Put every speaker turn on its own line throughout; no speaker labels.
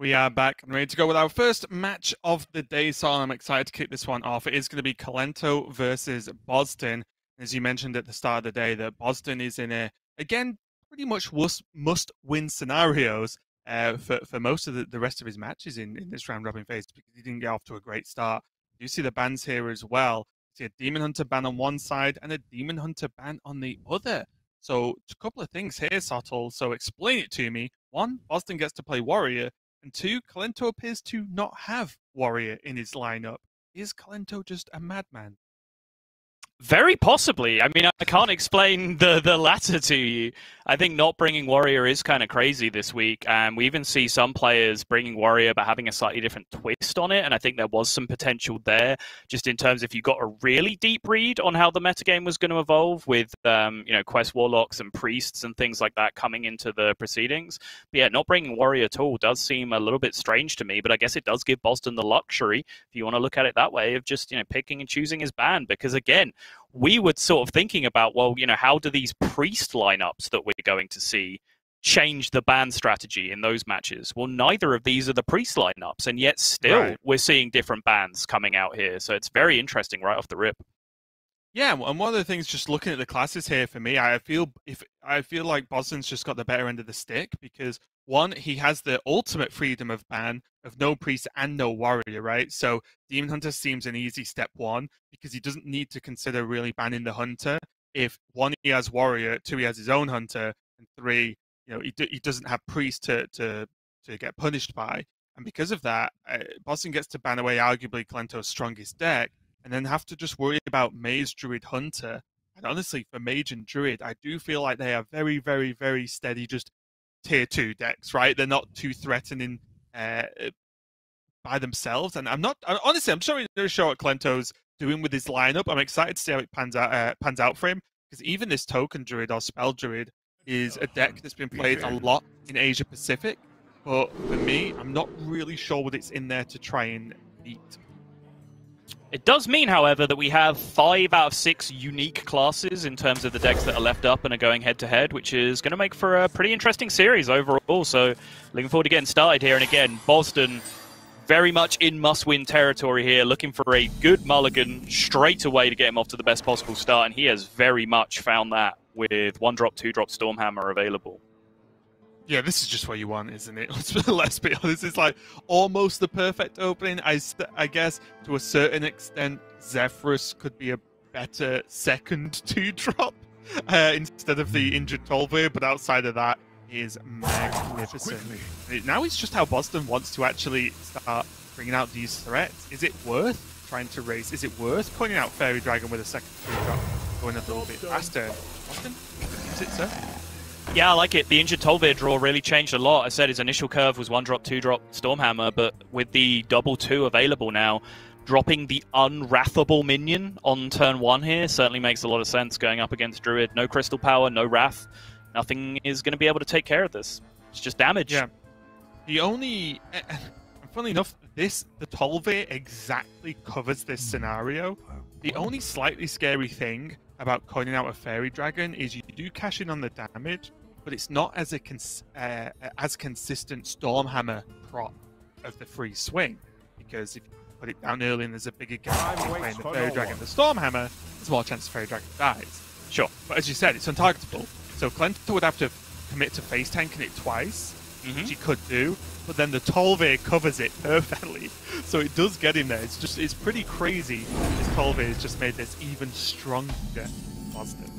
We are back and ready to go with our first match of the day, so I'm excited to kick this one off. It is going to be Kolento versus Bozzzton. As you mentioned at the start of the day, that Bozzzton is in again, pretty much must-win scenarios for most of the rest of his matches in this round-robin phase, because he didn't get off to a great start. You see the bans here as well. You see a Demon Hunter ban on one side and a Demon Hunter ban on the other. So a couple of things here, Sottle. So explain it to me. One, Bozzzton gets to play Warrior. And two, Kolento appears to not have Warrior in his lineup. Is Kolento just a madman?
Very possibly. I mean, I can't explain the latter to you. I think not bringing Warrior is kind of crazy this week. And we even see some players bringing Warrior but having a slightly different twist on it. And I think there was some potential there, just in terms if you got a really deep read on how the metagame was going to evolve with, Quest Warlocks and Priests and things like that coming into the proceedings. But yeah, not bringing Warrior at all does seem a little bit strange to me. But I guess it does give Bozzzton the luxury, if you want to look at it that way, of just, picking and choosing his band. Because again, we were sort of thinking about, well, how do these priest lineups that we're going to see change the ban strategy in those matches? Well, neither of these are the priest lineups, and yet still we're seeing different bans coming out here. So it's very interesting right off the rip.
Yeah, and one of the things, just looking at the classes here for me, I feel like Bozzzton's just got the better end of the stick, because one, he has the ultimate freedom of ban of no priest and no warrior, right? So Demon Hunter seems an easy step one, because he doesn't need to consider really banning the hunter. If one, he has warrior, two, he has his own hunter, and three, he doesn't have priest to get punished by. And because of that, Bozzzton gets to ban away arguably Kolento's strongest deck, and then have to just worry about Mage, Druid, Hunter. And honestly, for Mage and Druid, I do feel like they are very, very, very steady, just tier 2 decks, right? They're not too threatening by themselves. And I'm not sure what Kolento's doing with his lineup. I'm excited to see how it pans out for him, because even this Token Druid or Spell Druid is a deck that's been played a lot in Asia Pacific. But for me, I'm not really sure what it's in there to try and beat.
It does mean, however, that we have 5 out of 6 unique classes in terms of the decks that are left up and are going head-to-head, which is going to make for a pretty interesting series overall. So looking forward to getting started here. And again, Bozzzton very much in must-win territory here, looking for a good mulligan straight away to get him off to the best possible start. And he has very much found that with 1-drop, 2-drop Stormhammer available.
Yeah, this is just what you want, isn't it? Let's be honest. It's like almost the perfect opening. I guess to a certain extent, Zephyrus could be a better second 2-drop instead of the injured Tolver, but outside of that, is magnificent. Now it's just how Bozzzton wants to actually start bringing out these threats. Is it worth trying to raise? Is it worth pointing out Fairy Dragon with a second 2-drop going a little bit faster? Bozzzton, is it, sir?
Yeah, I like it. The injured Tolver draw really changed a lot. I said his initial curve was 1-drop, 2-drop Stormhammer, but with the double 2 available now, dropping the unwrathable minion on turn 1 here certainly makes a lot of sense going up against Druid. No Crystal Power, no Wrath. Nothing is going to be able to take care of this. It's just damage.
Yeah. The only... Funnily enough, the Tolver exactly covers this scenario. The only slightly scary thing about coining out a Fairy Dragon is you do cash in on the damage, but it's not as as consistent Stormhammer prop of the free swing, because if you put it down early and there's a bigger gap between the Fairy Dragon and the Stormhammer, there's more chance the Fairy Dragon dies. Sure, but as you said, it's untargetable, so Kolento would have to commit to face tanking it twice, which he could do, but then the Tolver covers it perfectly, so it does get him there. It's pretty crazy. This Tolver has just made this even stronger positive.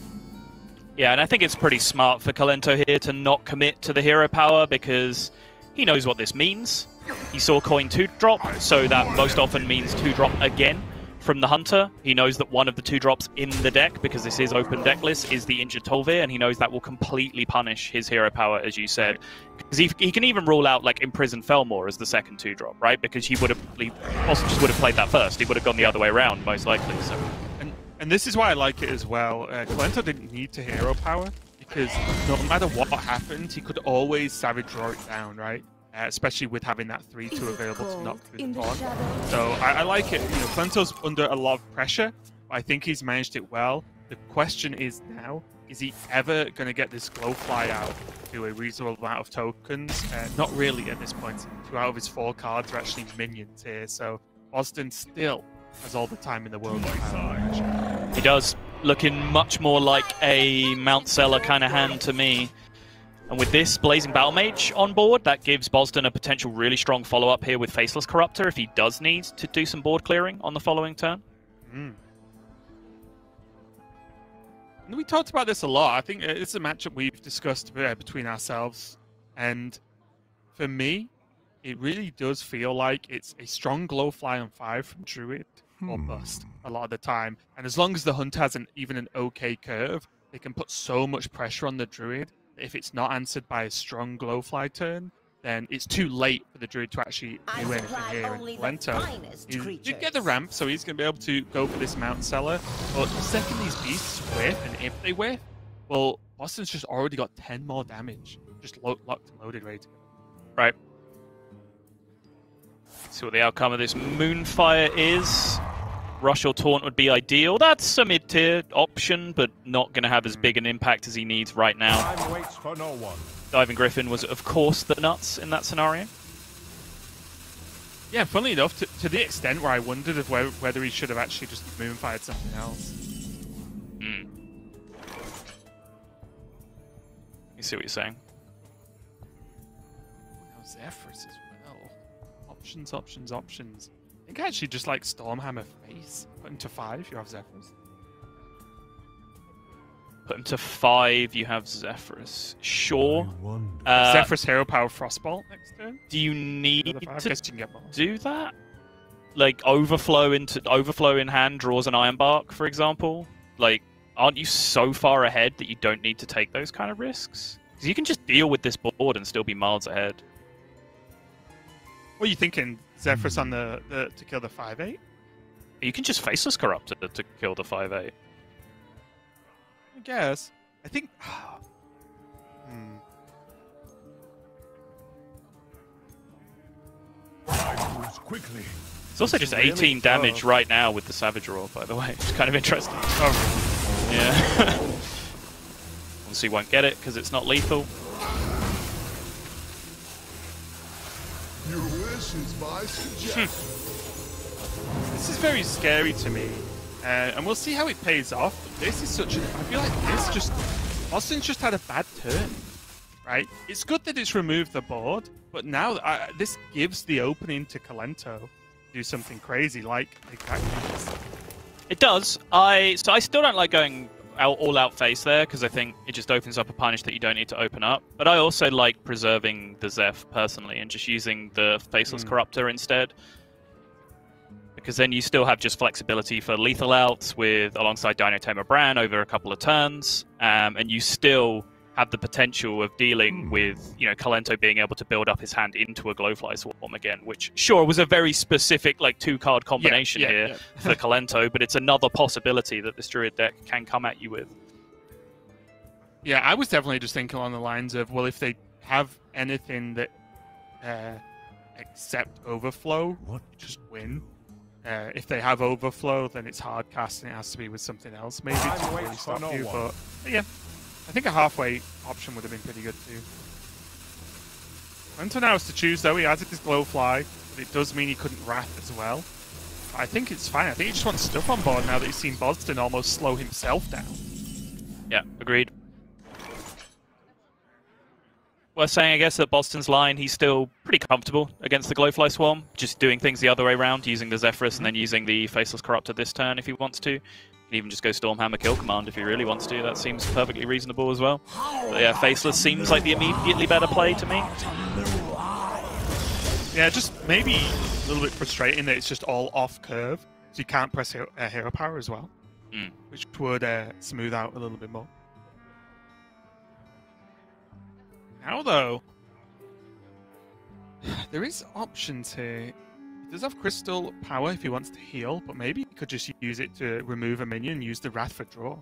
Yeah, and I think it's pretty smart for Kolento here to not commit to the hero power, because he knows what this means. He saw coin 2-drop, so that most often means 2-drop again from the Hunter. He knows that one of the 2-drops in the deck, because this is open deck list, is the injured Tolver, and he knows that will completely punish his hero power, as you said. Because he can even rule out like Imprisoned Felmore as the second 2-drop, right? Because he also just would have played that first. He would have gone the other way around, most likely. So.
And this is why I like it as well. Kolento didn't need to hero power, because no matter what happened, he could always Savage draw it down, right? Especially with having that 3-2 available to knock through the pawn. So I like it. Kolento's under a lot of pressure, but I think he's managed it well. The question is now, Is he ever going to get this Glowfly out to a reasonable amount of tokens? Not really at this point. 2 out of his 4 cards are actually minions here, so Bozzzton still has all the time in the world.
He does. Looking much more like a Mount Seller kind of hand to me. And with this Blazing Battle Mage on board, that gives Bozzzton a potential really strong follow-up here with Faceless Corruptor if he does need to do some board clearing on the following turn.
We talked about this a lot. I think it's a matchup we've discussed between ourselves. And for me, it really does feel like it's a strong Glowfly on 5 from Druid or bust a lot of the time. And as long as the Hunt has even an okay curve, they can put so much pressure on the Druid that if it's not answered by a strong Glowfly turn, then it's too late for the Druid to actually do anything here. And Kolento did get the ramp, so he's going to be able to go for this Mountain Seller. But the second these beasts whiff, and if they whiff, well, Bozzzton's just already got 10 more damage. Just locked and loaded, ready to go.
Right. See what the outcome of this Moonfire is. Rush or Taunt would be ideal. That's a mid-tier option, but not going to have as big an impact as he needs right now.
Time waits for no one.
Diving Griffin was, of course, the nuts in that scenario.
Yeah, funnily enough, to the extent where I wondered if whether he should have actually just Moonfired something else.
You see what you're saying?
Now Zephyrus as well. Options. I think I actually just like Stormhammer Face. Put him to 5, you have Zephyrus.
Put him to 5, you have Zephyrus. Sure.
Zephyrus Hero Power Frostbolt next turn.
Do you need to
get more.
do that? Like overflow in hand draws an Iron Bark, for example? Like, aren't you so far ahead that you don't need to take those kind of risks? Because you can just deal with this board and still be miles ahead.
What are you thinking? Zephyrus on the to kill the 5/8?
You can just Faceless Corruptor to kill the 5/8.
I guess. I think.
Quickly.
It's also just 18 damage right now with the Savage Roar, by the way. It's kind of interesting.
Oh.
Yeah. Obviously won't get it because it's not lethal.
Your wish is my suggestion.
This is very scary to me, and we'll see how it pays off. This is such a... I feel like this just... Bozzzton's just had a bad turn, right? It's good that it's removed the board, but now this gives the opening to Kolento to do something crazy like exactly this.
It does. So I still don't like going all-out face there, because I think it just opens up a punish that you don't need to open up. But I also like preserving the Zeph, personally, and just using the Faceless Corruptor instead. Because then you still have just flexibility for lethal outs alongside Dino Tamer Bran over a couple of turns, and you still have the potential of dealing with, Kolento being able to build up his hand into a Glowfly Swarm again, which, sure, was a very specific, 2-card combination here for Kolento, but it's another possibility that this Druid deck can come at you with.
Yeah, I was definitely just thinking along the lines of, well, if they have anything that except Overflow, just win. If they have Overflow, then it's hard cast and it has to be with something else, maybe, to really stop you. But yeah, I think a halfway option would have been pretty good too. Kolento now has to choose, though. He has his Glowfly, but it does mean he couldn't Wrath as well. But I think it's fine. I think he just wants stuff on board now that he's seen Bozzzton almost slow himself down.
Yeah, agreed. Worth saying, I guess, that Bozzzton's line, he's still pretty comfortable against the Glowfly Swarm, just doing things the other way around, using the Zephyrus and then using the Faceless Corruptor this turn if he wants to. He can even just go Stormhammer Kill Command if he really wants to. That seems perfectly reasonable as well. But yeah, Faceless seems like the immediately better play to me.
Yeah, just maybe a little bit frustrating that it's just all off curve, so you can't press hero power as well, which would smooth out a little bit more. Now, though, there is options here. He does have Crystal Power if he wants to heal, but maybe he could just use it to remove a minion and use the Wrath for draw.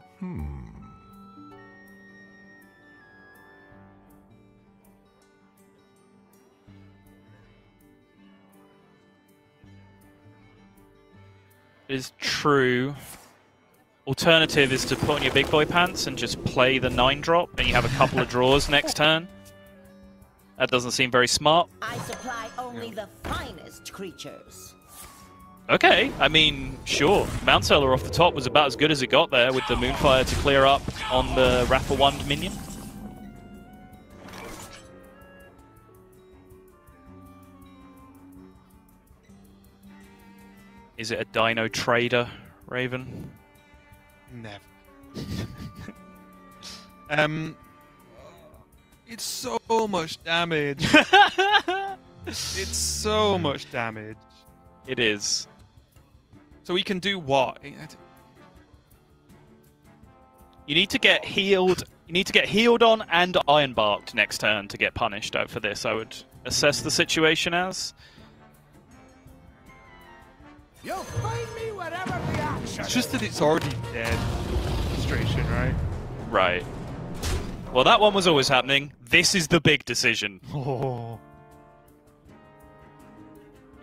It is true. Alternative is to put on your big boy pants and just play the 9-drop, and you have a couple of draws next turn. That doesn't seem very smart.
I supply only the finest creatures.
Okay, I mean, sure. Mount Seller off the top was about as good as it got there with the Moonfire to clear up on the Rafflewand minion. Is it a Dino Trader, Raven?
Never. It's so much damage. It's so much damage.
It is.
So we can do what?
You need to get healed. You need to get healed on and Ironbarked next turn to get punished out for this. I would assess the situation as.
You'll find me wherever the action.
It's just that it's already dead. Frustration, right?
Right. Well, that one was always happening. This is the big decision.
Oh.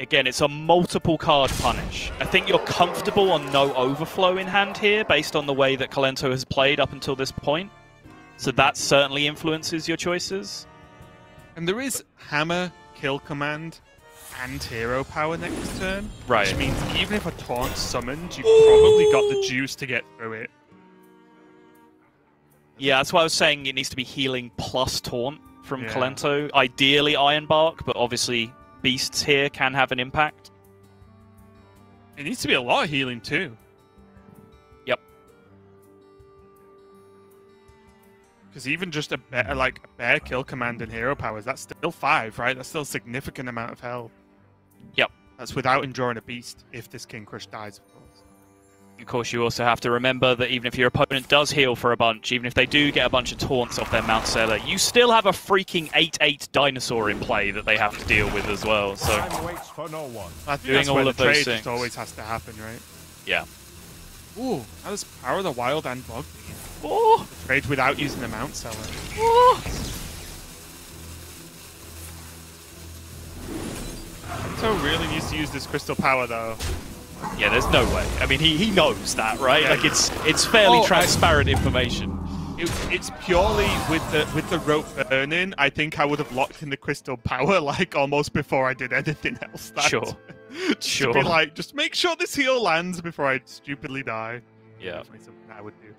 Again, it's a multiple card punish. I think you're comfortable on no overflow in hand here based on the way that Kolento has played up until this point. So that certainly influences your choices.
And there is Hammer, Kill Command, and Hero Power next turn.
Right.
Which means even if a Taunt's summoned, you've probably got the juice to get through it.
Yeah, that's why I was saying it needs to be healing plus Taunt from Kolento. Ideally Ironbark, but obviously Beasts here can have an impact.
It needs to be a lot of healing too.
Yep.
Because even just a bear Kill Command and Hero Powers, that's still 5, right? That's still a significant amount of health.
Yep.
That's without enduring a beast, if this King Crush dies, of course.
Of course, you also have to remember that even if your opponent does heal for a bunch, even if they do get a bunch of taunts off their Mount Seller, you still have a freaking 8/8 dinosaur in play that they have to deal with as well. So
Time waits for no one.
I think
doing
that's
all
where
of
the
those
trade
things
just always has to happen, right?
yeah.
Ooh, that was Power of the Wild and Bog.
Oh,
Trade without using the Mount Seller.
oh.
So really needs to use this Crystal Power though.
Yeah, there's no way. I mean, he knows that, right?
Yeah.
Like it's fairly transparent information.
It's purely with the rope burning. I think I would have locked in the Crystal Power like almost before I did anything else.
Sure.
Just to be like, just make sure this heal lands before I stupidly die.
Yeah.
Definitely something I would do.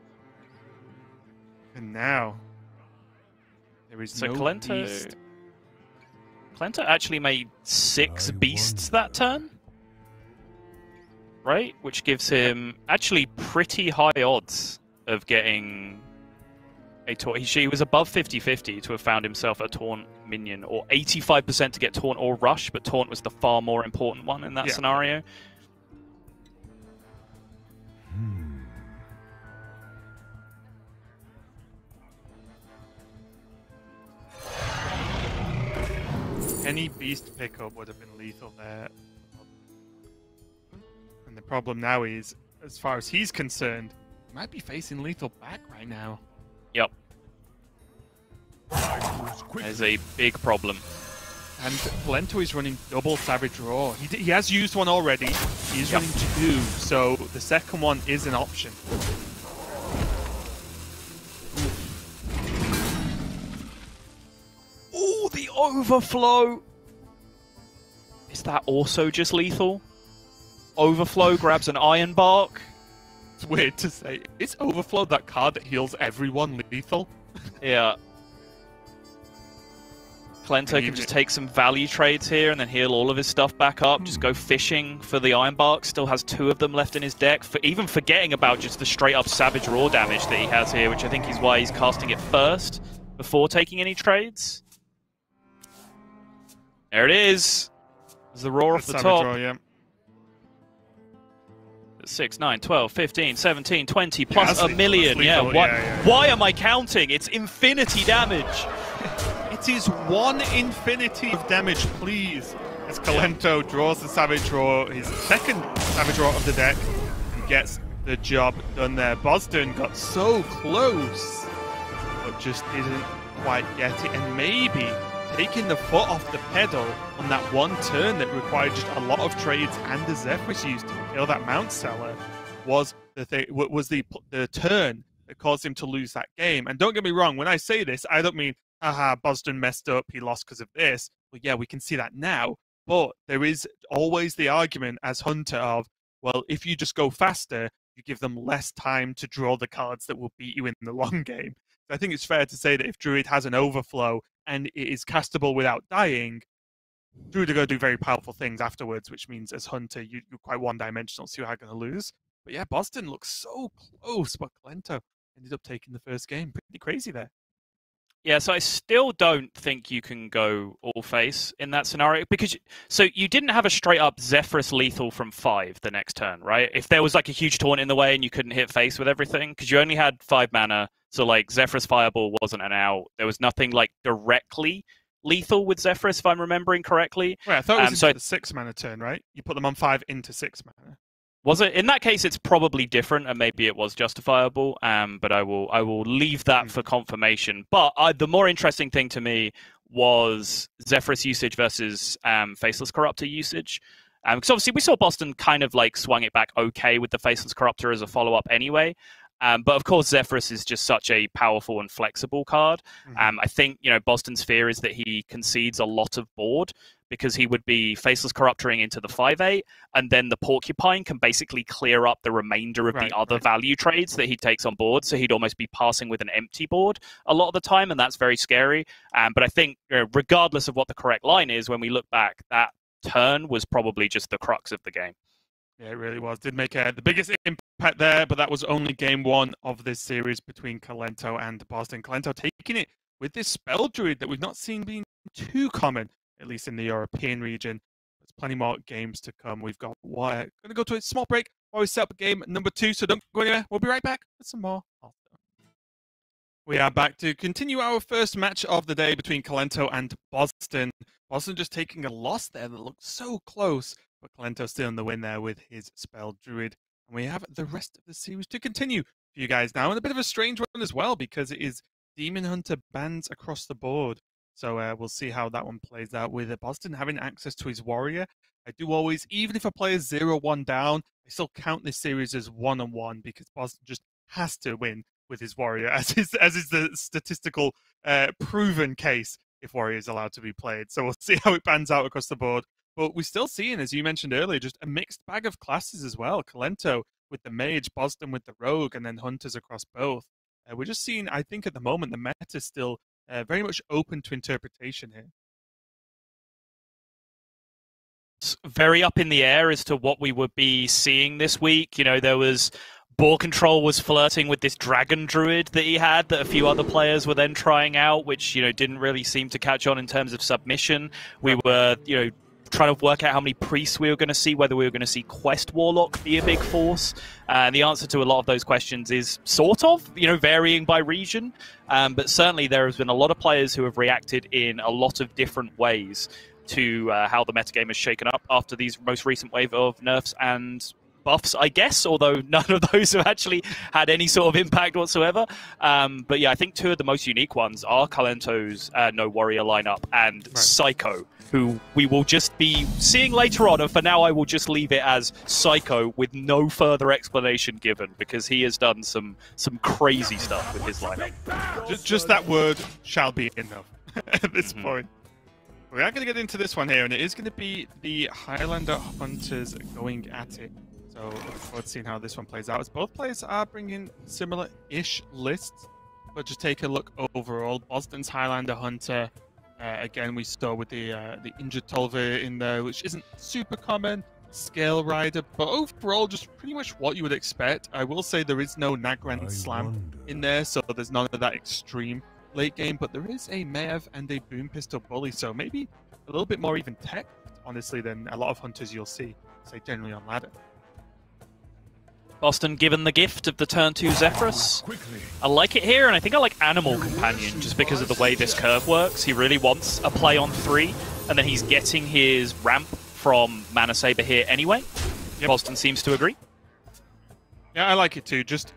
And now there is
So
no
Kolento
beast.
actually made 6 beasts that turn. Right? Which gives him actually pretty high odds of getting a taunt. He was above 50-50 to have found himself a taunt minion, or 85% to get taunt or rush, but taunt was the far more important one in that scenario.
Any beast pickup would have been lethal there. And the problem now is, as far as he's concerned, he might be facing lethal back right now.
Yep.
Moves quickly.
That is a big problem.
And Kolento is running double Savage Roar. He has used one already. He's running 2, so the second one is an option.
Oh, the overflow! Is that also just lethal? Overflow grabs an Ironbark.
It's weird to say. Is Overflow that card that heals everyone lethal?
Yeah. Kolento can just take some value trades here and then heal all of his stuff back up. Just go fishing for the Ironbark. Still has 2 of them left in his deck. Even forgetting about just the straight-up Savage Roar damage that he has here, which I think is why he's casting it first before taking any trades. There it is. There's the Roar off the top.
Roar, yeah.
6, 9, 12, 15, 17, 20, plus a million.
lethal.
Why am I counting? It's infinity damage.
It is 1 infinity of damage, please. As Kolento draws the Savage Roar, his second Savage Roar of the deck, and gets the job done there. Bozzzton got so close, but just didn't quite get it. And maybe taking the foot off the pedal on that one turn that required just a lot of trades and a Zephyr's use to kill that Mount Seller was the turn that caused him to lose that game. And don't get me wrong, when I say this, I don't mean, aha, Bozzzton messed up, he lost because of this. Well, yeah, we can see that now. But there is always the argument as Hunter of, well, if you just go faster, you give them less time to draw the cards that will beat you in the long game. So I think it's fair to say that if Druid has an overflow and it is castable without dying, Druid are going to do very powerful things afterwards, which means as Hunter, you're quite one-dimensional, so you're going to lose. But yeah, Bozzzton looks so close, but Kolento ended up taking the first game. Pretty crazy there.
Yeah, so I still don't think you can go all face in that scenario because you didn't have a straight up Zephrys lethal from 5 the next turn, right? If there was like a huge taunt in the way and you couldn't hit face with everything, because you only had 5 mana, so like Zephrys Fireball wasn't an out. There was nothing like directly lethal with Zephrys, if I'm remembering correctly.
Wait, I thought it was the 6 mana turn, right? You put them on 5 into 6 mana.
Was it? In that case, it's probably different, and maybe it was justifiable. But I will leave that for confirmation. But the more interesting thing to me was Zephrys usage versus Faceless Corruptor usage. Because obviously we saw Bozzzton kind of like swung it back okay with the Faceless Corruptor as a follow-up anyway. But of course, Zephrys is just such a powerful and flexible card. I think, Bozzzton's fear is that he concedes a lot of board because he would be Faceless Corruptoring into the 5/8, and then the Porcupine can basically clear up the remainder of the other value trades that he takes on board. So he'd almost be passing with an empty board a lot of the time, and that's very scary. But I think, regardless of what the correct line is, when we look back, that turn was probably just the crux of the game.
Yeah, it really was. Did make the biggest impact there, but that was only game 1 of this series between Kolento and Bozzzton. Kolento taking it with this Spell Druid that we've not seen being too common, at least in the European region. There's plenty more games to come. We've got going to go to a small break while we set up game number 2, so don't go anywhere. We'll be right back with some more. We are back to continue our first match of the day between Kolento and Bozzzton. Bozzzton just taking a loss there that looked so close, but Kolento still in the win there with his Spell Druid. And we have the rest of the series to continue for you guys now. And a bit of a strange one as well, because it is Demon Hunter bans across the board. So we'll see how that one plays out with Bozzzton having access to his Warrior. I do always, even if a player's 0-1 down, I still count this series as 1-on-1 because Bozzzton just has to win with his Warrior, as is the statistical proven case if Warrior is allowed to be played. So we'll see how it pans out across the board. But we're still seeing, as you mentioned earlier, just a mixed bag of classes as well. Kolento with the Mage, Bozzzton with the Rogue, and then Hunters across both. We're just seeing, I think at the moment, the meta is still very much open to interpretation here.
It's very up in the air as to what we would be seeing this week. There was... Ball Control was flirting with this Dragon Druid that he had that a few other players were then trying out, which, didn't really seem to catch on in terms of submission. We were, trying to work out how many priests we were going to see, whether we were going to see Quest Warlock be a big force. And the answer to a lot of those questions is sort of, varying by region. But certainly there has been a lot of players who have reacted in a lot of different ways to how the metagame has shaken up after these most recent wave of nerfs and buffs, I guess, although none of those have actually had any sort of impact whatsoever. But yeah, I think 2 of the most unique ones are Kalento's No Warrior lineup and Psycho, who we will just be seeing later on. And for now, I will just leave it as Psycho with no further explanation given, because he has done some crazy stuff with his lineup.
Just that word shall be enough at this point. We are going to get into this one here, and it is going to be the Highlander Hunters going at it. So looking forward to seeing how this one plays out, as both players are bringing similar-ish lists. But just take a look overall. Bozzzton's Highlander Hunter, again, we saw with the injured Tolver in there, which isn't super common. Scale Rider, but overall, just pretty much what you would expect. I will say there is no Nagran Slam in there, so there's none of that extreme late game, but there is a Maev and a Boom Pistol Bully, so maybe a little bit more even tech, honestly, than a lot of Hunters you'll see, say, generally on ladder.
Bozzzton given the gift of the turn 2 Zephrys. I like it here, and I think I like Animal Companion just because of the way this curve works. He really wants a play on 3, and then he's getting his ramp from Mana Saber here anyway. Bozzzton seems to agree.
Yeah, I like it too. Just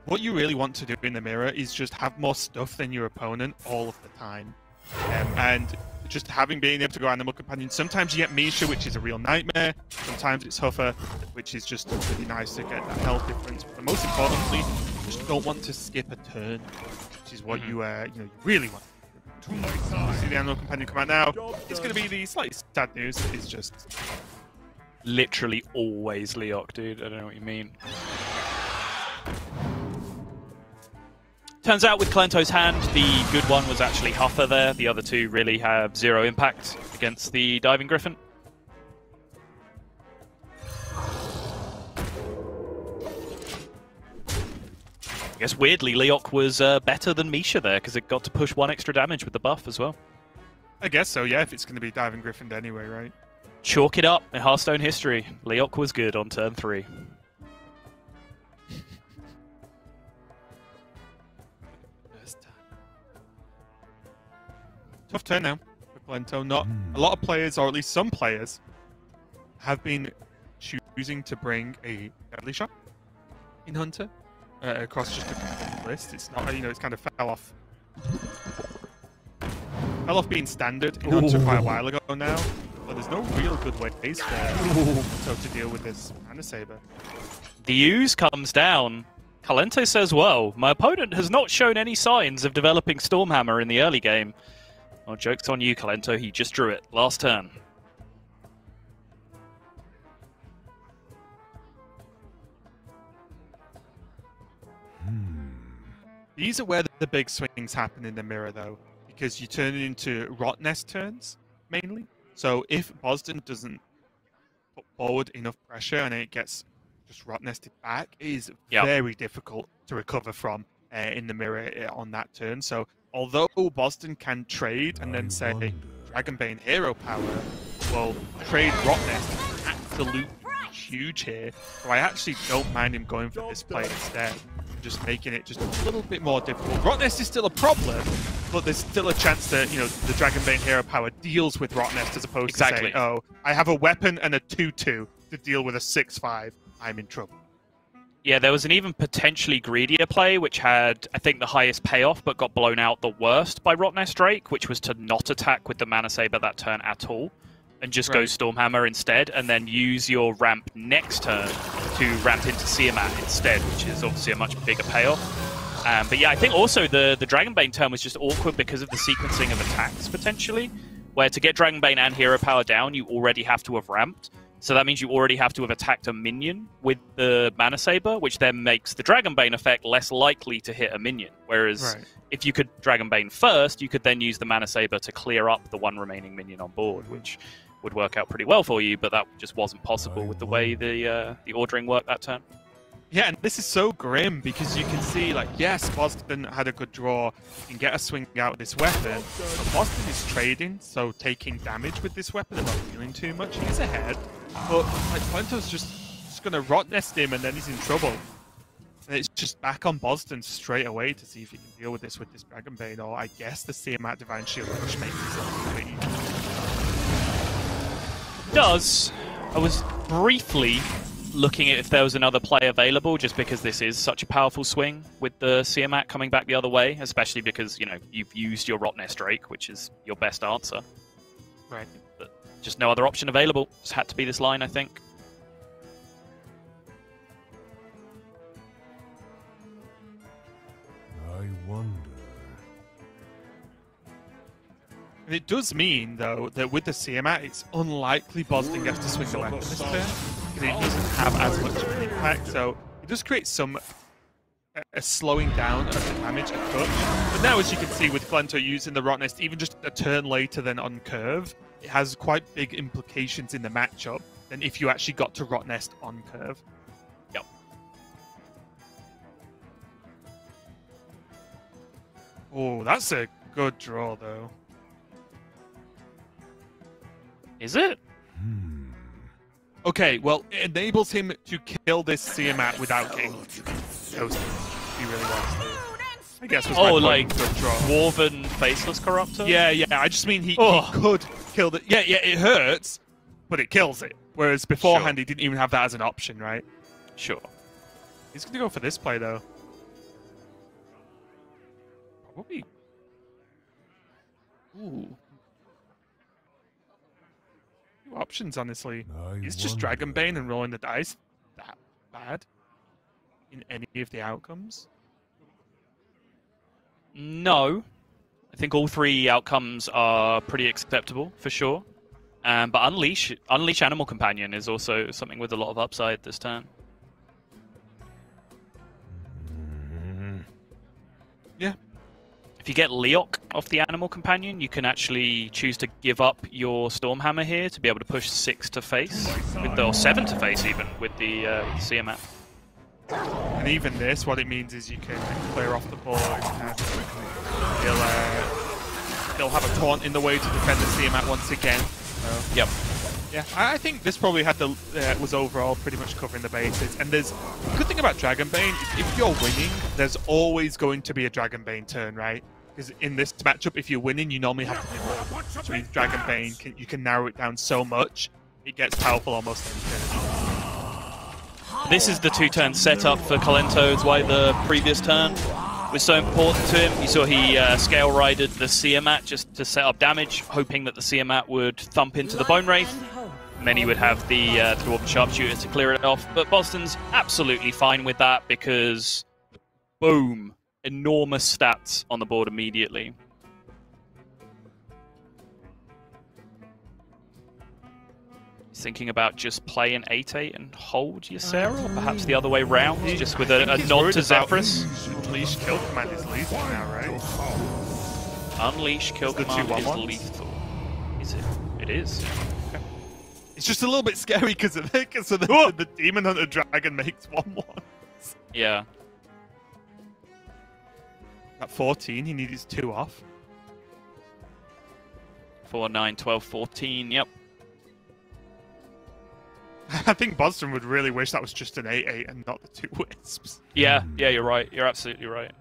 what you really want to do in the mirror is just have more stuff than your opponent all of the time. And just being able to go Animal Companion. Sometimes you get Misha, which is a real nightmare. Sometimes it's Huffer, which is just really nice to get that health difference. But most importantly, you just don't want to skip a turn, which is what you you really want. See the Animal Companion come out now. It's going to be the slightly sad news. It's just
literally always Leok, dude. I don't know what you mean. Turns out with Kolento's hand, the good one was actually Huffer there. The other two really have zero impact against the Diving Griffin. I guess weirdly, Leok was better than Misha there because it got to push 1 extra damage with the buff as well.
I guess so, yeah, if it's going to be Diving Griffin anyway, right?
Chalk it up in Hearthstone history. Leok was good on turn 3.
Tough turn now for Kolento. Not a lot of players, or at least some players, have been choosing to bring a deadly shot in Hunter across just the list. It's not, it's kind of fell off being standard in Hunter quite a while ago now. But there's no real good ways for Kolento to deal with this Mana Saber.
The ooze comes down. Kolento says, well, my opponent has not shown any signs of developing Stormhammer in the early game. Oh, joke's on you, Kolento. He just drew it last turn.
These are where the big swings happen in the mirror, though, because you turn it into Rot Nest turns, mainly. So if Bozzzton doesn't put forward enough pressure and it gets just Rot Nested back, it is very difficult to recover from in the mirror on that turn. So although Bozzzton can trade and then say Dragonbane Hero Power, well, trade Rot Nest absolutely huge here. So I actually don't mind him going for this play instead, and just making it just a little bit more difficult. Rot Nest is still a problem, but there's still a chance that, the Dragonbane Hero Power deals with Rot Nest as opposed to saying, oh, I have a weapon and a 2-2 to deal with a 6-5. I'm in trouble.
Yeah, there was an even potentially greedier play, which had, I think, the highest payoff, but got blown out the worst by Rot Nest Drake, which was to not attack with the Mana Saber that turn at all, and just go Stormhammer instead, and then use your ramp next turn to ramp into Tiamat instead, which is obviously a much bigger payoff. But yeah, I think also the Dragonbane turn was just awkward because of the sequencing of attacks, potentially, where to get Dragonbane and Hero Power down, you already have to have ramped. So that means you already have to have attacked a minion with the Mana Saber, which then makes the Dragonbane effect less likely to hit a minion. Whereas if you could Dragonbane first, you could then use the Mana Saber to clear up the one remaining minion on board, which would work out pretty well for you, but that just wasn't possible with the way the ordering worked that turn.
Yeah, and this is so grim because you can see, yes, Bozzzton had a good draw. You can get a swing out with this weapon, but Bozzzton is trading, so taking damage with this weapon and not feeling too much. He's ahead, but Kolento's just going to Rot Nest him, and then he's in trouble. And it's just back on Bozzzton straight away to see if he can deal with this Dragonbane, or I guess the Tiamat Divine Shield, which makes it pretty easy.
Does. I was briefly looking at if there was another play available, just because this is such a powerful swing with the Tiamat coming back the other way, especially because, you've used your Rot Nest Drake, which is your best answer.
Right.
But just no other option available. Just had to be this line, I think.
I wonder.
And it does mean, though, that with the Tiamat, it's unlikely Bozzzton gets to swing the weapon this turn, because it doesn't have as much of an impact, so it does create some a slowing down of the damage a touch. But now, as you can see, with Kolento using the Rot Nest, even just a turn later than on curve, it has quite big implications in the matchup than if you actually got to Rot Nest on curve.
Yep.
Oh, that's a good draw, though.
Is it?
Okay, well, it enables him to kill this Tiamat without getting toasted. He really wants to. I guess was my point. Good draw.
Dwarven Faceless Corruptor?
Yeah, I just mean he could kill the... Yeah, it hurts, but it kills it. Whereas beforehand, he didn't even have that as an option, right?
Sure.
He's going to go for this play, though. Probably... Ooh. options, honestly.
I
Is just
wonder.
Dragonbane and rolling the dice that bad in any of the outcomes?
No. I think all three outcomes are pretty acceptable, for sure. But Unleash Animal Companion is also something with a lot of upside this turn.
Yeah.
If you get Leok off the Animal Companion, you can actually choose to give up your Stormhammer here to be able to push 6 to face, or 7 to face even, with the Tiamat.
And even this, what it means is you can clear off the board. He'll have a taunt in the way to defend the Tiamat once again. So,
Yep.
yeah, I think this probably had was overall pretty much covering the bases. And there's the good thing about Dragonbane is if you're winning, there's always going to be a Dragonbane turn, right? Because in this matchup, if you're winning, you normally have to do more. Which means Dragonbane, you can narrow it down so much, it gets powerful almost any turn.
This is the 2-turn setup for Kolento. It's why the previous turn was so important to him. You saw he scale rided the Tiamat just to set up damage, hoping that the Tiamat would thump into the Bone Wraith, and then he would have the Dwarven Sharpshooter to clear it off. But Bozzzton's absolutely fine with that because, boom, enormous stats on the board immediately. He's thinking about just play an 8-8 and hold Ysera, or perhaps the other way round, just with a nod to Zephyrus.
Unleash Kill Command is lethal now, right?
Unleash Kill Command is
2/1/1s?
lethal. Is it? It is.
It's just a little bit scary because of the Demon Hunter Dragon makes 1/1.
Yeah.
At 14, he needs 2 off.
4, 9, 12, 14, yep.
I think Bozzzton would really wish that was just an 8-8 and not the 2 Wisps.
Yeah, you're right. You're absolutely right.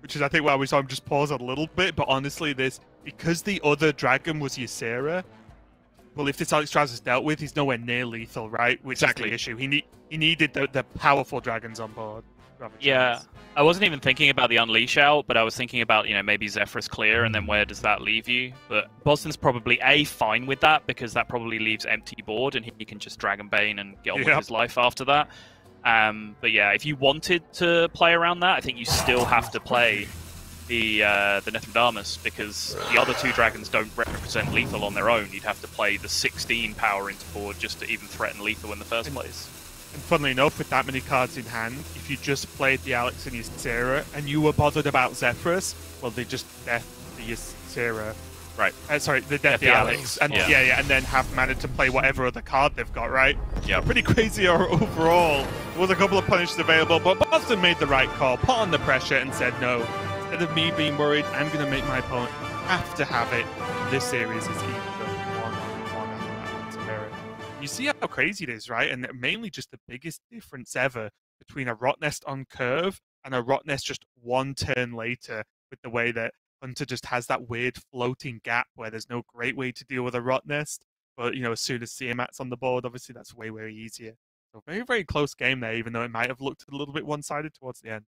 Which is, I think, why we saw him just pause a little bit. But honestly, because the other dragon was Ysera, well, if this Alex Strauss is dealt with, he's nowhere near lethal, right? Which is the issue. He needed the powerful dragons on board.
Yeah, I wasn't even thinking about the Unleash out, but I was thinking about, maybe Zephyrus clear, and then where does that leave you? But Bozzzton's probably fine with that, because that probably leaves empty board, and he can just Dragonbane and get on with his life after that. But yeah, if you wanted to play around that, I think you still have to play the Nethrodamus, because the other 2 dragons don't represent lethal on their own. You'd have to play the 16 power into board just to even threaten lethal in the first place.
And funnily enough, with that many cards in hand, if you just played the Alex and Ysera and you were bothered about Zephyrus, well, they just death the Ysera. Right. Sorry, they death the Alex. And and then have mana to play whatever other card they've got, right? Yeah. Pretty crazy overall. There was a couple of punishes available, but Bozzzton made the right call, put on the pressure, and said, no, instead of me being worried, I'm going to make my opponent have to have it. This series is even You see how crazy it is, right? And mainly just the biggest difference ever between a Rot Nest on curve and a Rot Nest just 1 turn later, with the way that Hunter just has that weird floating gap where there's no great way to deal with a Rot Nest. But, as soon as Tiamat's on the board, obviously that's way, way easier. So very, very close game there, even though it might have looked a little bit one-sided towards the end.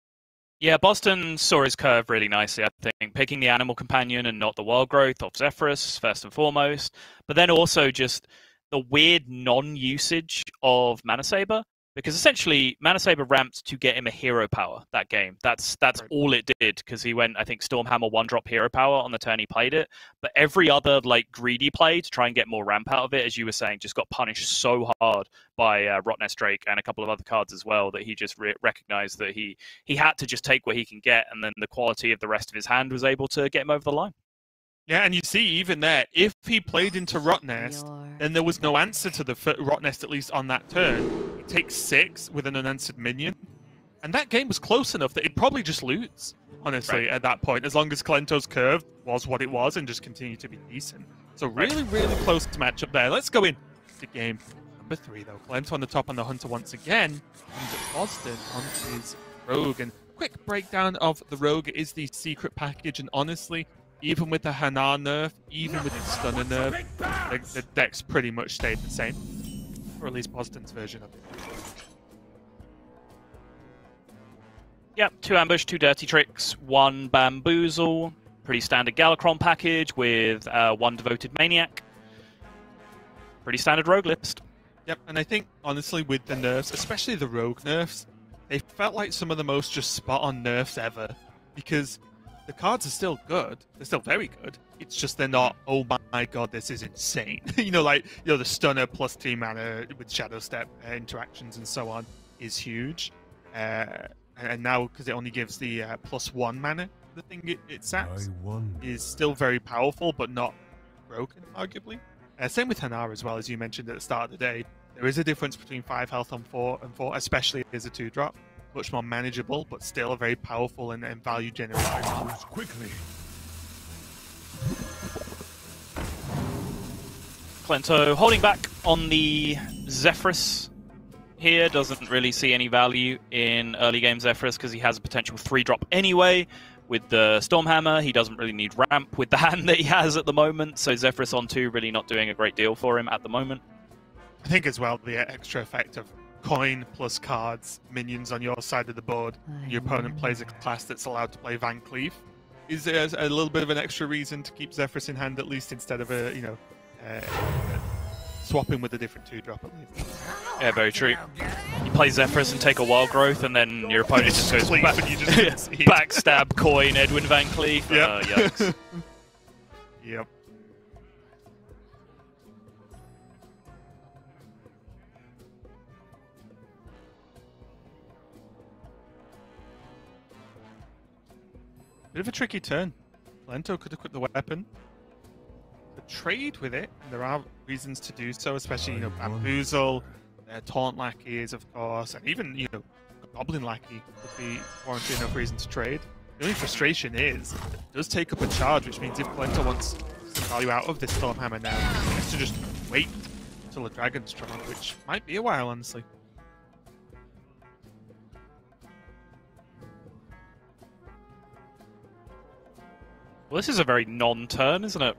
Yeah, Bozzzton saw his curve really nicely, I think. Picking the Animal Companion and not the Wild Growth off Zephyrus, first and foremost. But then also just the weird non-usage of Mana Saber, because essentially Mana Saber ramped to get him a hero power that game. That's right. All it did, because he went, I think, Stormhammer 1-drop hero power on the turn he played it. But every other greedy play to try and get more ramp out of it, as you were saying, just got punished so hard by Rotnest Drake and a couple of other cards as well, that he just recognized that he had to just take what he can get, and then the quality of the rest of his hand was able to get him over the line.
Yeah, and you see, even there, if he played into Rotnest, then there was no answer to the Rotnest, at least on that turn. He takes 6 with an unanswered minion. And that game was close enough that it probably just loots, honestly, at that point, as long as Kolento's curve was what it was and just continued to be decent. So really, really close matchup there. Let's go in to game number 3, though. Kolento on the top on the Hunter once again. And Bozzzton on his Rogue. And quick breakdown of the Rogue is the secret package, and honestly, even with the Hanar nerf, even with the Stunner nerf, the decks pretty much stayed the same. Or at least Bozzzton's version of it.
Yep, 2 Ambush, 2 Dirty Tricks, 1 Bamboozle. Pretty standard Galakron package with 1 Devoted Maniac. Pretty standard rogue list.
Yep, and I think, honestly, with the nerfs, especially the rogue nerfs, they felt like some of the most just spot-on nerfs ever. Because the cards are still good. They're still very good. It's just they're not, oh my god, this is insane. The stunner plus 2 mana with Shadow Step interactions and so on is huge. And now, because it only gives the +1 mana, the thing it saps, is still very powerful, but not broken, arguably. Same with Hanar as well, as you mentioned at the start of the day. There is a difference between 5 health on 4 and 4, especially as a 2-drop. Much more manageable, but still a very powerful and value generator.
Quickly.
Kolento holding back on the Zephyrus here. Doesn't really see any value in early game Zephyrus because he has a potential 3-drop anyway. With the Stormhammer, he doesn't really need ramp with the hand that he has at the moment. So Zephyrus on 2 really not doing a great deal for him at the moment.
I think as well the extra effect of coin plus cards, minions on your side of the board, your opponent plays a class that's allowed to play Van Cleef, is a little bit of an extra reason to keep Zephyrus in hand, at least, instead of swapping with a different 2-drop at least.
Yeah, very true. You play Zephyrus and take a Wild Growth, and then your opponent just goes back,
and you just
backstab, coin, Edwin Van Cleef.
Yep.
Yikes.
Yep. Bit of a tricky turn. Kolento could equip the weapon. But trade with it, and there are reasons to do so, especially, Bamboozle, Taunt Lackeys, of course, and even, Goblin Lackey would be warranted enough reason to trade. The only frustration is, it does take up a charge, which means if Kolento wants some value out of this Stormhammer now, he has to just wait until the Dragon's drawn, which might be a while, honestly.
Well, this is a very non-turn, isn't it?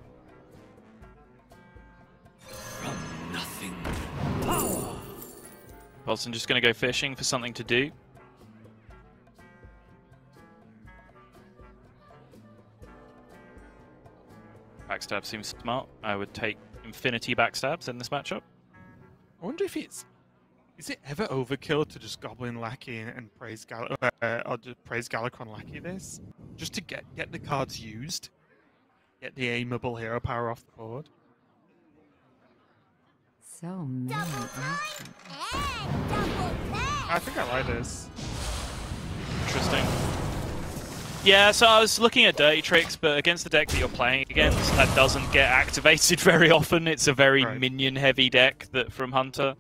From nothing.
Bozzzton just going to go fishing for something to do. Backstab seems smart. I would take infinity backstabs in this matchup.
I wonder if is it ever overkill to just Goblin Lackey and praise or just praise Galakron Lackey this? Just to get the cards used, get the aimable hero power off the board.
So many options.
I think I like this.
Interesting. Yeah, so I was looking at Dirty Tricks, but against the deck that you're playing against, that doesn't get activated very often. It's a very minion-heavy deck from Hunter.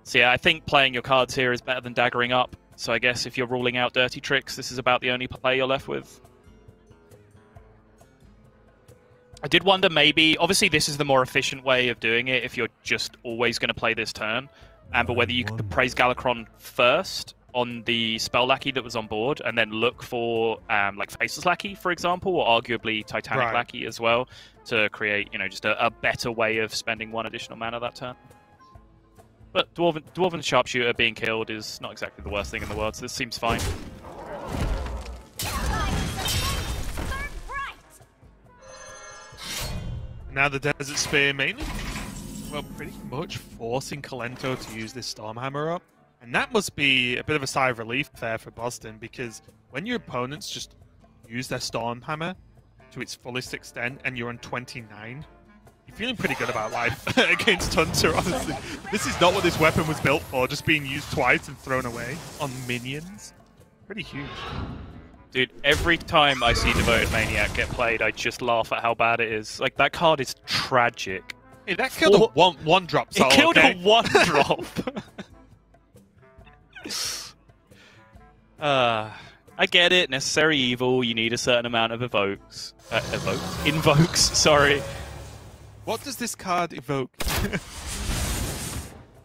So yeah, I think playing your cards here is better than daggering up. So I guess if you're ruling out Dirty Tricks, this is about the only play you're left with. I did wonder maybe, obviously this is the more efficient way of doing it if you're just always going to play this turn, but whether you could praise Galakron first on the Spell Lackey that was on board, and then look for like Faceless Lackey, for example, or arguably Titanic Lackey as well, to create, just a better way of spending 1 additional mana that turn. But Dwarven Sharpshooter being killed is not exactly the worst thing in the world, so this seems fine.
Now the Desert Spear mainly, well, pretty much forcing Kolento to use this Stormhammer up. And that must be a bit of a sigh of relief there for Bozzzton, because when your opponents just use their Stormhammer to its fullest extent and you're on 29, you're feeling pretty good about life against Hunter, honestly. This is not what this weapon was built for, just being used twice and thrown away on minions. Pretty huge.
Dude, every time I see Devoted Maniac get played, I just laugh at how bad it is. Like, that card is tragic.
Hey, that killed a one drop soul,
It killed
okay?
a 1-drop! I get it, necessary evil, you need a certain amount of invokes, sorry.
What does this card evoke?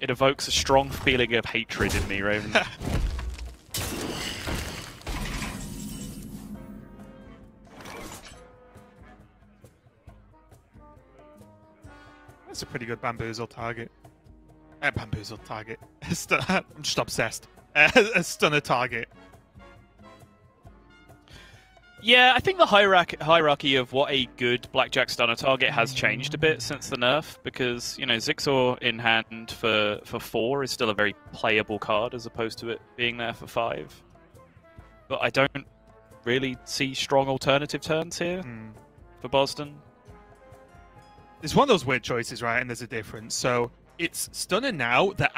It evokes a strong feeling of hatred in me, Raven.
That's a pretty good bamboozle target. Bamboozle target. I'm just obsessed. A stunner target.
Yeah, I think the hierarchy of what a good blackjack stunner target has changed a bit since the nerf, because, you know, Zixor in hand for 4 is still a very playable card as opposed to it being there for 5. But I don't really see strong alternative turns here for Bozzzton.
It's one of those weird choices, right? And there's a difference. So it's stunner now that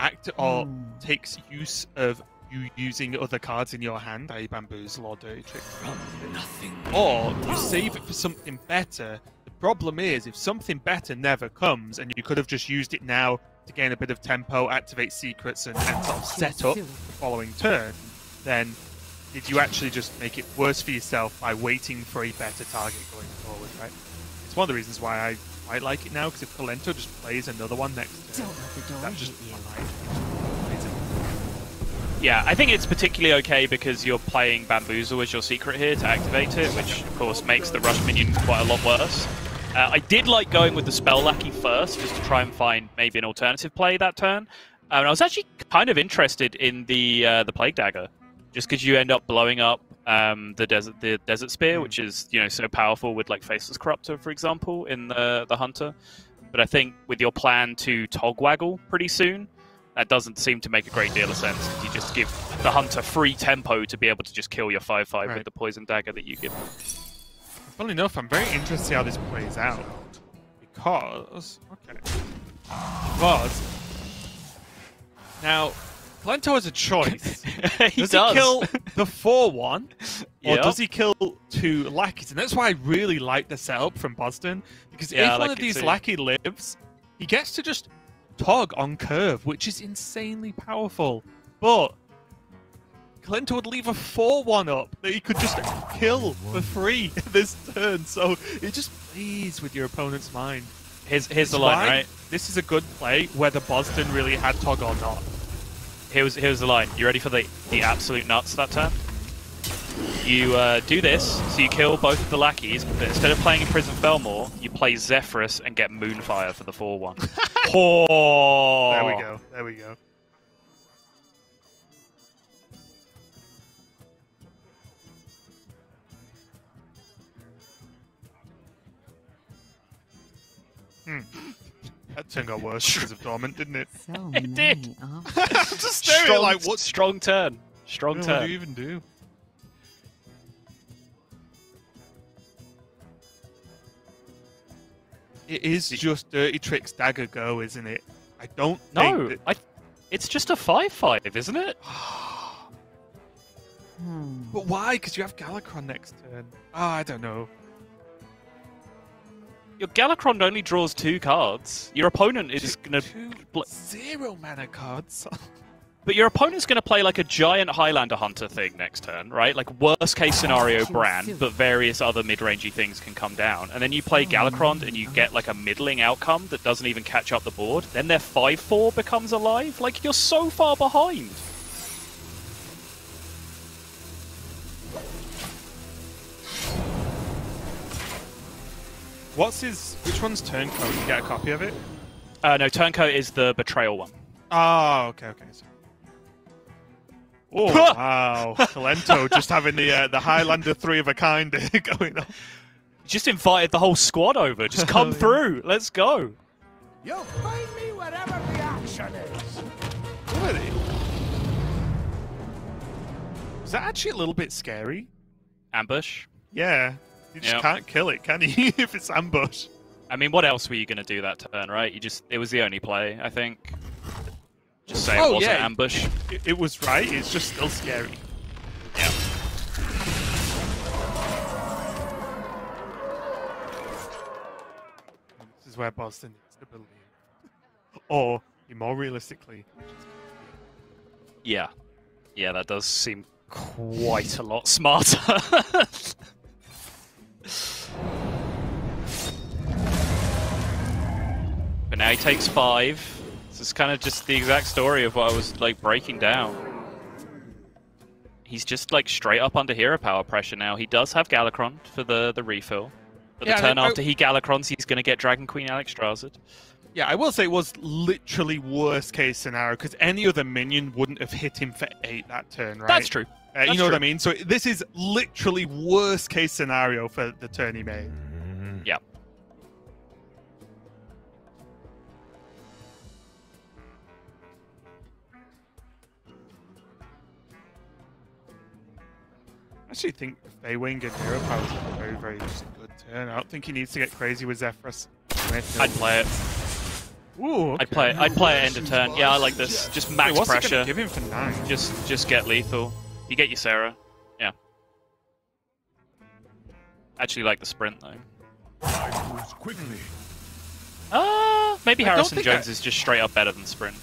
takes use of you using other cards in your hand, i.e. bamboozle or dirty trick. Or you save it for something better. The problem is, if something better never comes, and you could have just used it now to gain a bit of tempo, activate secrets, and sort of set up the following turn, then did you actually just make it worse for yourself by waiting for a better target going forward, right? It's one of the reasons why I quite like it now, because if Kolento just plays another one next turn, that's just
Yeah, I think it's particularly okay because you're playing Bamboozle as your secret here to activate it, which of course makes the rush minion quite a lot worse. I did like going with the Spell Lackey first, just to try and find maybe an alternative play that turn. And I was actually kind of interested in the Plague Dagger, just because you end up blowing up the Desert Spear, which is, you know, so powerful with like Faceless Corruptor, for example, in the Hunter. But I think with your plan to Togwaggle pretty soon, that doesn't seem to make a great deal of sense. You just give the Hunter free tempo to be able to just kill your 5/5 with the Poison Dagger that you give him.
Funnily enough, I'm very interested to see how this plays out. Because... Okay. Because... Now, Kolento has a choice. Does he kill the 4-1? Or does he kill 2 lackeys? And that's why I really like the setup from Bozzzton. Because if one of these lackey lives, he gets to just Tog on curve, which is insanely powerful. But Kolento would leave a 4-1 up that he could just kill for free this turn. So it just plays with your opponent's mind.
Here's the line, right?
This is a good play, whether Bozzzton really had Tog or not.
Here's the line. You ready for the absolute nuts that turn? You do this, so you kill both of the lackeys, but instead of playing Imprisoned Felmore, you play Zephyrus and get Moonfire for the 4-1. Oh!
There we go. There we go. That turn got worse because of Dormant, didn't it?
So
It did.
Just staring at it like, what
strong turn? Strong turn.
What do you even do? It is just Dirty Trick's Dagger Go, isn't it? I don't think
it's just a 5/5, isn't it?
But why? Because you have Galakron next turn. Oh, I don't know.
Your Galakron only draws 2 cards. Your opponent is going to...
0 mana cards.
But your opponent's going to play like a giant Highlander Hunter thing next turn, right? Like worst case scenario Bran, but various other mid-rangey things can come down. And then you play Galakron and you get like a middling outcome that doesn't even catch up the board. Then their 5/4 becomes alive. Like, you're so far behind.
Which one's Turncoat? You get a copy of it?
No, Turncoat is the Betrayal one.
Oh, okay. So. Oh, wow. Kolento just having the Highlander 3 of a kind going on.
You just invited the whole squad over. Just come through. Let's go.
You'll find me wherever the action is.
Really? Was that actually a little bit scary?
Ambush?
Yeah. You just can't kill it, can you, if it's ambush?
I mean, what else were you going to do that turn, right? It was the only play, I think. Just say it wasn't ambush.
It was right, it's just still scary.
Yeah.
This is where Bozzzton needs to believe. Or, more realistically...
Yeah. Yeah, that does seem quite a lot smarter. But now he takes 5. This is kind of just the exact story of what I was like breaking down. He's just like straight up under hero power pressure now. He does have Galakron for the refill. But the turn after he Galakrons, he's going to get Dragon Queen Alexstrasza.
Yeah, I will say it was literally worst case scenario, because any other minion wouldn't have hit him for 8 that turn, right?
That's true.
You know what I mean? So this is literally worst case scenario for the turn he made.
Yeah.
I actually think Feywing and Hero Power is a very, very just good turn. I don't think he needs to get crazy with Zephyrus.
I'd play it.
Ooh, okay.
I'd play it end of turn. Yeah, I like this. Just max
Wait, what's it
pressure.
gonna give him for 9?
Just get lethal. You get your Sarah. Yeah. Actually like the sprint though.
Quickly.
Maybe
I don't
Harrison
think
Jones is just straight up better than sprint.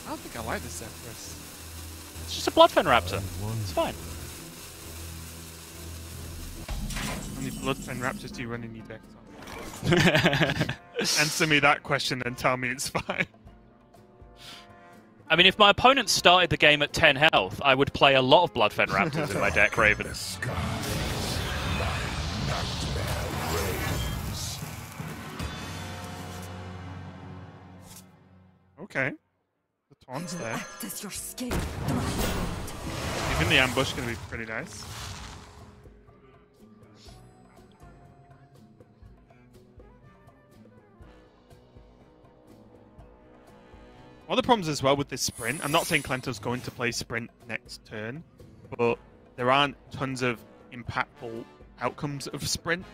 I don't think I like this Zephyrus.
It's just a Bloodfen Raptor. It's fine.
How many Bloodfen Raptors do you run in your deck? Answer me that question and tell me it's fine.
I mean, if my opponent started the game at 10 health, I would play a lot of Bloodfen Raptors in my deck, Raven.
Okay. The taunt's there.
Does your skin
Even the ambush is going to be pretty nice. One of the problems as well with this sprint, I'm not saying Kolento's going to play sprint next turn, but there aren't tons of impactful outcomes of sprint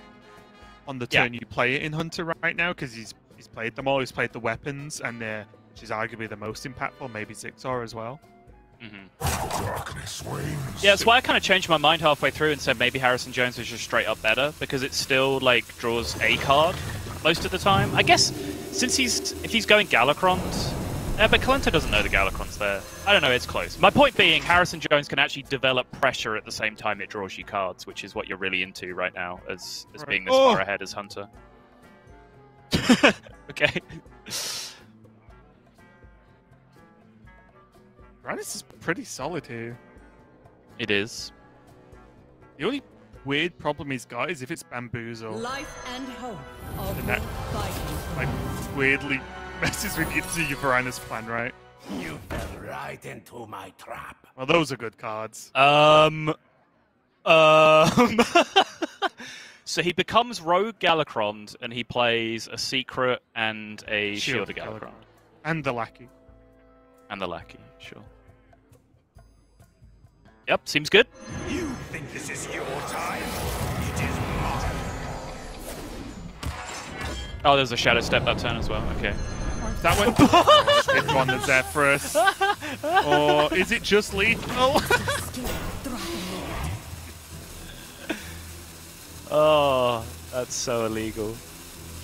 on the turn you play it in Hunter right now, because he's played them all. He's played the weapons, and which is arguably the most impactful, maybe Zixor as well.
Darkness wanes.
Yeah, that's why I kind of changed my mind halfway through and said maybe Harrison Jones was just straight up better, because it still like draws a card most of the time. I guess since if he's going Galakrond, but Kolento doesn't know the Galakron's there. I don't know, it's close. My point being, Harrison Jones can actually develop pressure at the same time it draws you cards, which is what you're really into right now, as being this far ahead as Hunter. Okay.
Rhanis is pretty solid here.
It is.
The only weird problem he's got is if it's Bamboozle.
life and hope of
And that, like, weirdly messes with your Varanus plan, right?
You fell right into my trap.
Well, those are good cards.
So he becomes Rogue Galakrond, and he plays a Secret and a Shielded Galakrond.
And the Lackey.
And the Lackey, sure. Yep, seems good.
You think this is your time? It is mine.
Oh, there's a Shadow Step that turn as well, okay.
That went it's on the Zephyrus. Or is it just lethal?
Oh, that's so illegal.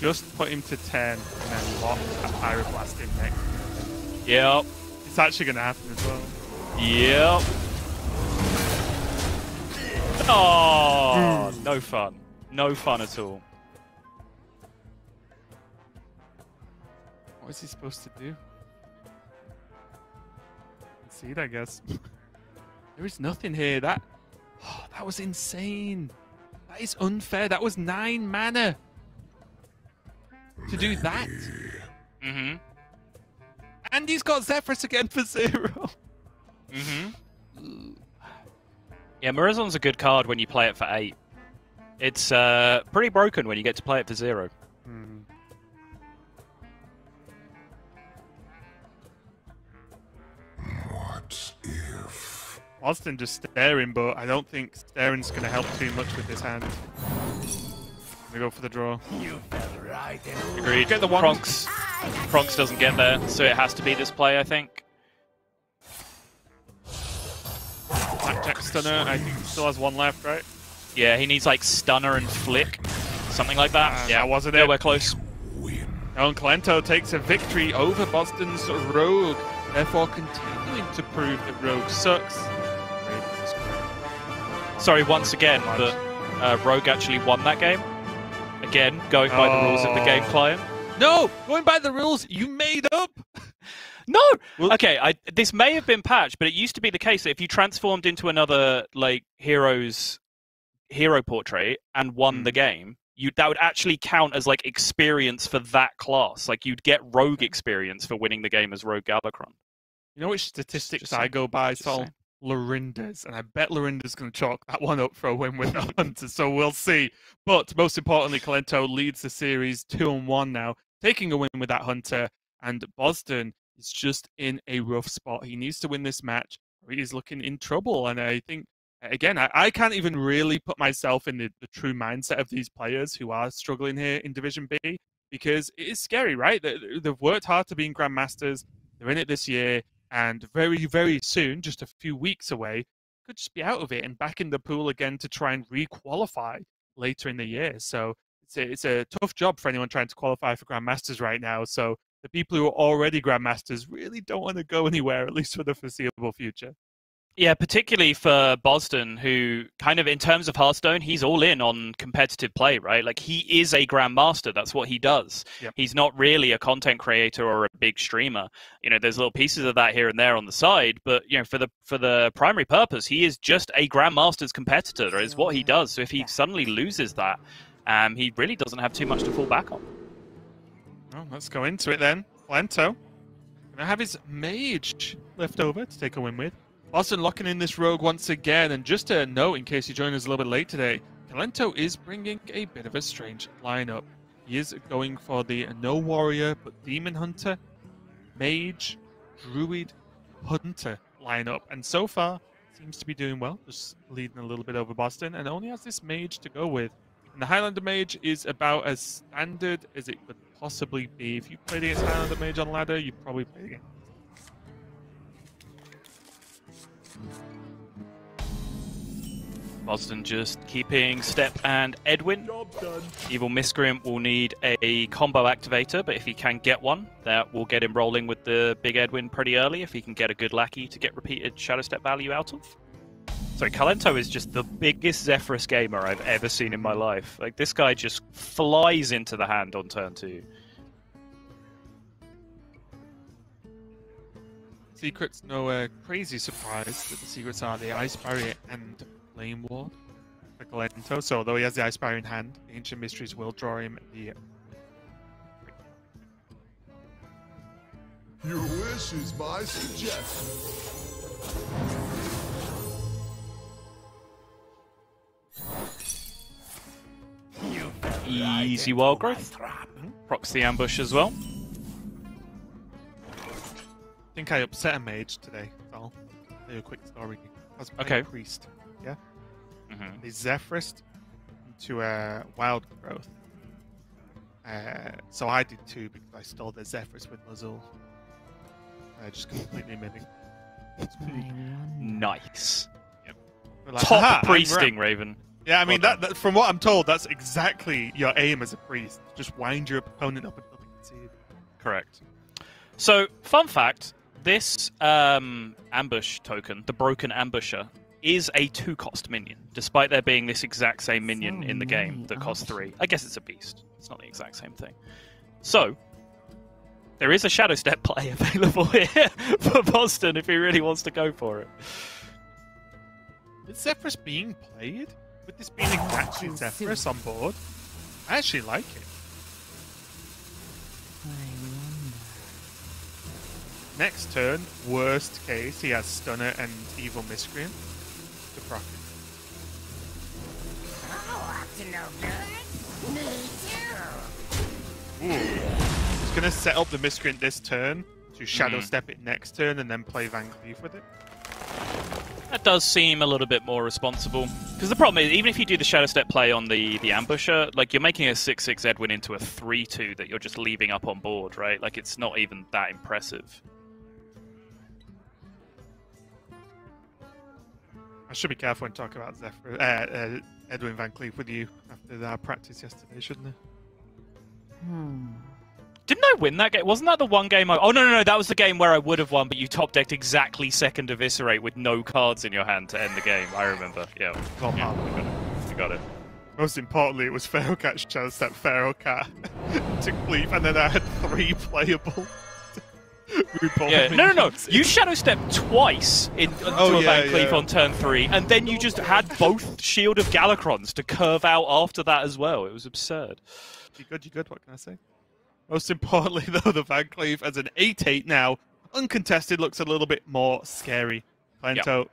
Just put him to 10 and then lock a Pyroblast in next.
Yep.
It's actually going to happen as well.
Yep. Oh, no fun. No fun at all.
What is he supposed to do? Concede, I guess. There is nothing here. That was insane. That is unfair. That was 9 mana. To do that.
Mm-hmm.
And he's got Zephyrus again for 0.
Mm-hmm. Yeah, Murazon's a good card when you play it for 8. It's pretty broken when you get to play it for 0.
What if?
Bozzzton just staring, but I don't think staring's going to help too much with this hand. We go for the draw.
You fell right into.
Agreed.
Get the one.
Kronks doesn't get there, so it has to be this play, I think.
Blackjack Stunner, I think he still has 1 left, right?
Yeah, he needs like Stunner and Flick. Something like that. Yeah,
that wasn't
yeah,
it.
we're close.
And Kolento takes a victory over Bozzzton's Rogue, therefore continuing to prove that Rogue sucks.
Sorry, once again, that Rogue actually won that game. Again, going by the rules of the game client.
No! Going by the rules you made up!
No! Okay, this may have been patched, but it used to be the case that if you transformed into another like hero portrait and won the game, that would actually count as like experience for that class. Like you'd get Rogue experience for winning the game as Rogue Galakrond.
You know which statistics
Just
I
saying.
go by,
Just
Sol?
saying.
Lorinda's, and I bet Lorinda's going to chalk that one up for a win with the Hunter, so we'll see. But most importantly, Kolento leads the series 2-1 now, taking a win with that Hunter, and Bozzdton is just in a rough spot. He needs to win this match, or he is looking in trouble, and I think, again, I can't even really put myself in the true mindset of these players who are struggling here in Division B, because it is scary, right? They've worked hard to be in Grandmasters, they're in it this year, and very, very soon, just a few weeks away, could just be out of it and back in the pool again to try and re-qualify later in the year. So it's a tough job for anyone trying to qualify for Grandmasters right now. So the people who are already Grandmasters really don't want to go anywhere, at least for the foreseeable future.
Yeah, particularly for Bozzdton, who kind of, in terms of Hearthstone, he's all in on competitive play, right? Like, he is a Grandmaster. That's what he does.
Yep.
He's not really a content creator or a big streamer. You know, there's little pieces of that here and there on the side, but, you know, for the primary purpose, he is just a Grandmaster's competitor. That is what he does. So if he suddenly loses that, he really doesn't have too much to fall back on.
Well, let's go into it then. Kolento gonna have his mage left over to take a win with. Bozzdton locking in this rogue once again, and just a note in case you joined us a little bit late today, Kolento is bringing a bit of a strange lineup. He is going for the no warrior but demon hunter, mage, druid, hunter lineup, and so far seems to be doing well, just leading a little bit over Bozzdton, and only has this mage to go with. And the Highlander mage is about as standard as it could possibly be. If you played against Highlander mage on ladder, you probably played against.
Bozzdton just keeping Step and Edwin.
Job done.
Evil Miscreant will need a combo activator, but if he can get one, that will get him rolling with the big Edwin pretty early if he can get a good lackey to get repeated Shadow Step value out of. So Kolento is just the biggest Zephyrus gamer I've ever seen in my life. Like, this guy just flies into the hand on turn 2.
Secrets, no crazy surprise that the secrets are the Ice Barrier and Flame Ward for Kolento. So although he has the Ice Barrier in hand, the Ancient Mysteries will draw him the...
Your wish is my suggestion.
Easy wild growth. Procs the ambush as well.
I think I upset a mage today, so I'll tell you a quick story. I was playing
Okay.
Priest, yeah?
Mm-hmm.
They Zephyrus into a wild growth. So I did too because I stole the Zephyrus with Lazul. Just completely missing.
Nice.
We're like,
Top
"Aha, I'm
priesting, Raven.
Yeah, I mean,
Well
that from what I'm told, that's exactly your aim as a priest. Just wind your opponent up until they concede.
Correct. So, fun fact, this ambush token, the Broken Ambusher, is a 2-cost minion, despite there being this exact same minion in the game that costs 3. I guess it's a beast. It's not the exact same thing. So, there is a Shadow Step play available here for Bozzdton if he really wants to go for it.
Is Zephyrus being played? With this being exactly Zephyrus on board? I actually like it. Next turn, worst case, he has Stunner and Evil Miscreant to proc it.
Oh, up to no good? Me too.
Ooh. He's going to set up the Miscreant this turn to Shadow Step it next turn and then play Van Cleef with it.
That does seem a little bit more responsible. Because the problem is, even if you do the Shadow Step play on the Ambusher, like, you're making a 6/6 Edwin into a 3/2 that you're just leaving up on board, right? Like, it's not even that impressive.
I should be careful when talking about Edwin Van Cleef with you after our practice yesterday, shouldn't I?
Didn't I win that game? Wasn't that the one game I... Oh, no, that was the game where I would have won, but you top-decked exactly second Eviscerate with no cards in your hand to end the game. I remember, yeah. You got it.
Most importantly, it was Pharaoh Cat, Shadow Step, Pharaoh Cat to Cleef, and then I had 3 playable.
Yeah, no. You Shadow Step twice into a Van Cleef on turn 3, and then you just had both Shield of Galacrons to curve out after that as well. It was absurd.
You good? What can I say? Most importantly, though, the Van Cleef as an 8/8 now uncontested looks a little bit more scary. Kolento,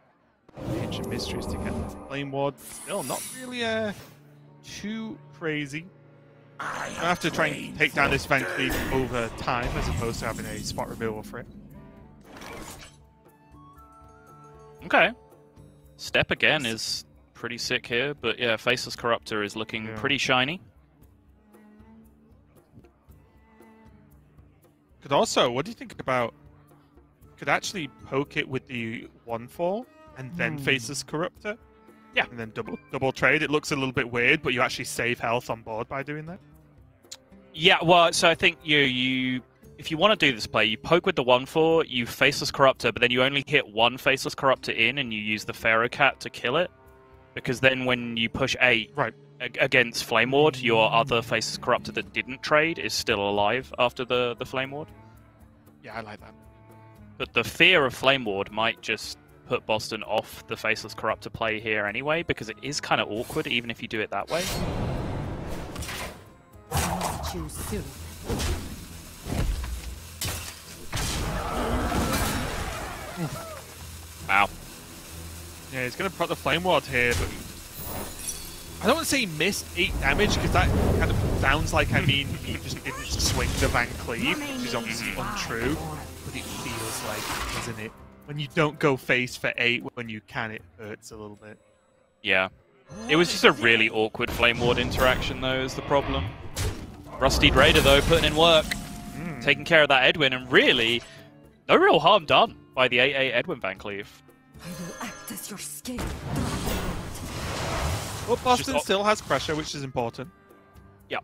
Ancient Mysteries to get the Flame Ward. Still not really too crazy. I have to try and take down this Van Cleef over time as opposed to having a spot removal for it.
Okay. Step again is pretty sick here, but yeah, Faceless Corruptor is looking pretty shiny.
Could also, what do you think about, could actually poke it with the 1/4 and then Faceless Corruptor?
Yeah.
And then double trade. It looks a little bit weird, but you actually save health on board by doing that.
Yeah, well, so I think you if you want to do this play, you poke with the 1/4, you Faceless Corruptor, but then you only hit one Faceless Corruptor in, and you use the Pharaoh Cat to kill it. Because then when you push 8 against Flame Ward, your other Faceless Corruptor that didn't trade is still alive after the Flame Ward.
Yeah, I like that.
But the fear of Flame Ward might just put Bozzzton off the Faceless Corruptor play here anyway, because it is kind of awkward even if you do it that way.
Choose soon.
Wow.
Yeah, he's going to put the Flame Ward here, but I don't want to say he missed 8 damage, because that kind of sounds like, I mean, he just didn't swing the Van Cleef, which is obviously untrue, but it feels like it, doesn't it? When you don't go face for 8 when you can, it hurts a little bit.
Yeah. It was just a really awkward Flame Ward interaction, though, is the problem. Rusty Raider, though, putting in work, taking care of that Edwin, and really, no real harm done by the 8/8 Edwin Van Cleef.
I will act as your scapegoat.
Well, Bozzzton still has pressure, which is important.
Yep.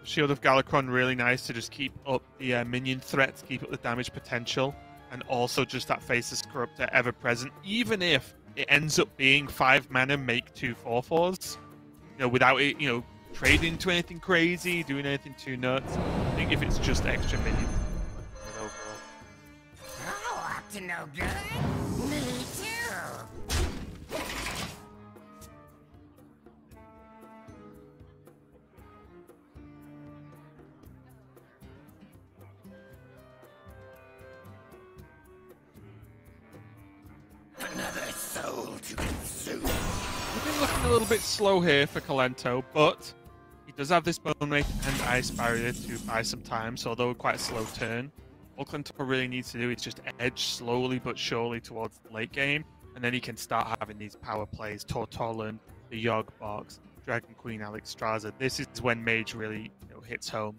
Shield of Galakron, really nice to just keep up the minion threats, keep up the damage potential, and also just that Faceless Corruptor ever present, even if it ends up being 5 mana, make 2 4/4s. You know, without it, you know, trading into anything crazy, doing anything too nuts. I think if it's just extra minions.
Oh, up to no good? Me too. Another soul to consume.
We've been looking a little bit slow here for Kolento, but he does have this Bone Wraith and Ice Barrier to buy some time, so although quite a slow turn, all Kolento really needs to do is just edge slowly but surely towards the late game, and then he can start having these power plays, Tortolan, the Yogg Box, Dragon Queen, Alexstrasza. This is when Mage really hits home.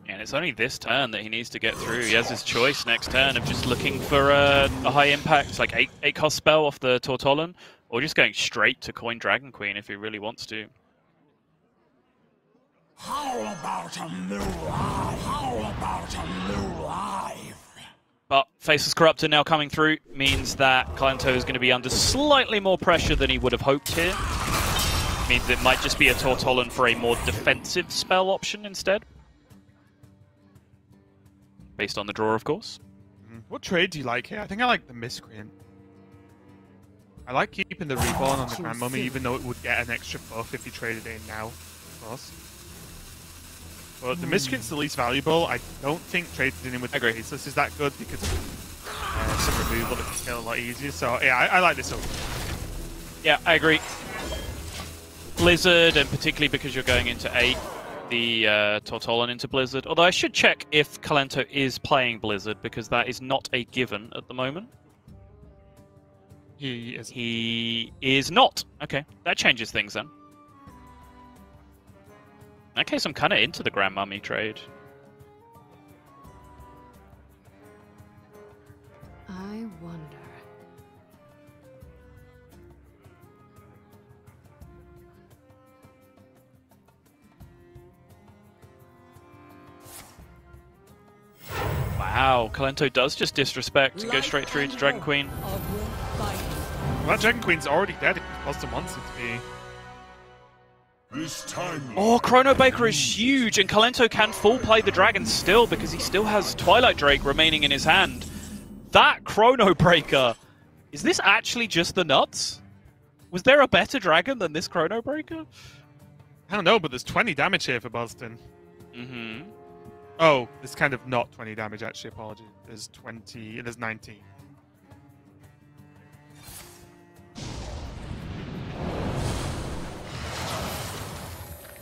And it's only this turn that he needs to get through. He has his choice next turn of just looking for a high impact, like 8 cost spell off the Tortolan, or just going straight to coin Dragon Queen if he really wants to.
How about a new life? How about a new life?
But Faceless Corruptor now coming through means that Kolento is going to be under slightly more pressure than he would have hoped here. Means it might just be a Tortolan for a more defensive spell option instead. Based on the draw, of course.
What trade do you like here? I think I like the Miscreant. I like keeping the Reborn on the Grandmummy, even though it would get an extra buff if you traded it in now, of course. But the Miscreant's the least valuable. I don't think trading in with the Faceless is that good because of some removal that can kill a lot easier. So yeah, I like this over.
Yeah, I agree. Blizzard, and particularly because you're going into 8, the Tortolan into Blizzard. Although I should check if Kolento is playing Blizzard, because that is not a given at the moment.
He is.
He is not. Okay, that changes things then. In that case, I'm kind of into the Grandmummy trade.
I wonder.
Wow, Kolento does just disrespect and go straight through to Dragon Queen.
Well, that Dragon Queen's already dead if Bozzzton wants it to be.
This time.
Oh, Chrono Baker is huge, and Kolento can full play the dragon still because he still has Twilight Drake remaining in his hand. That Chrono Breaker! Is this actually just the nuts? Was there a better dragon than this Chrono Breaker?
I don't know, but there's 20 damage here for Bozzzton.
Mm-hmm.
Oh, it's kind of not 20 damage, actually. Apologies. There's 20. There's 19.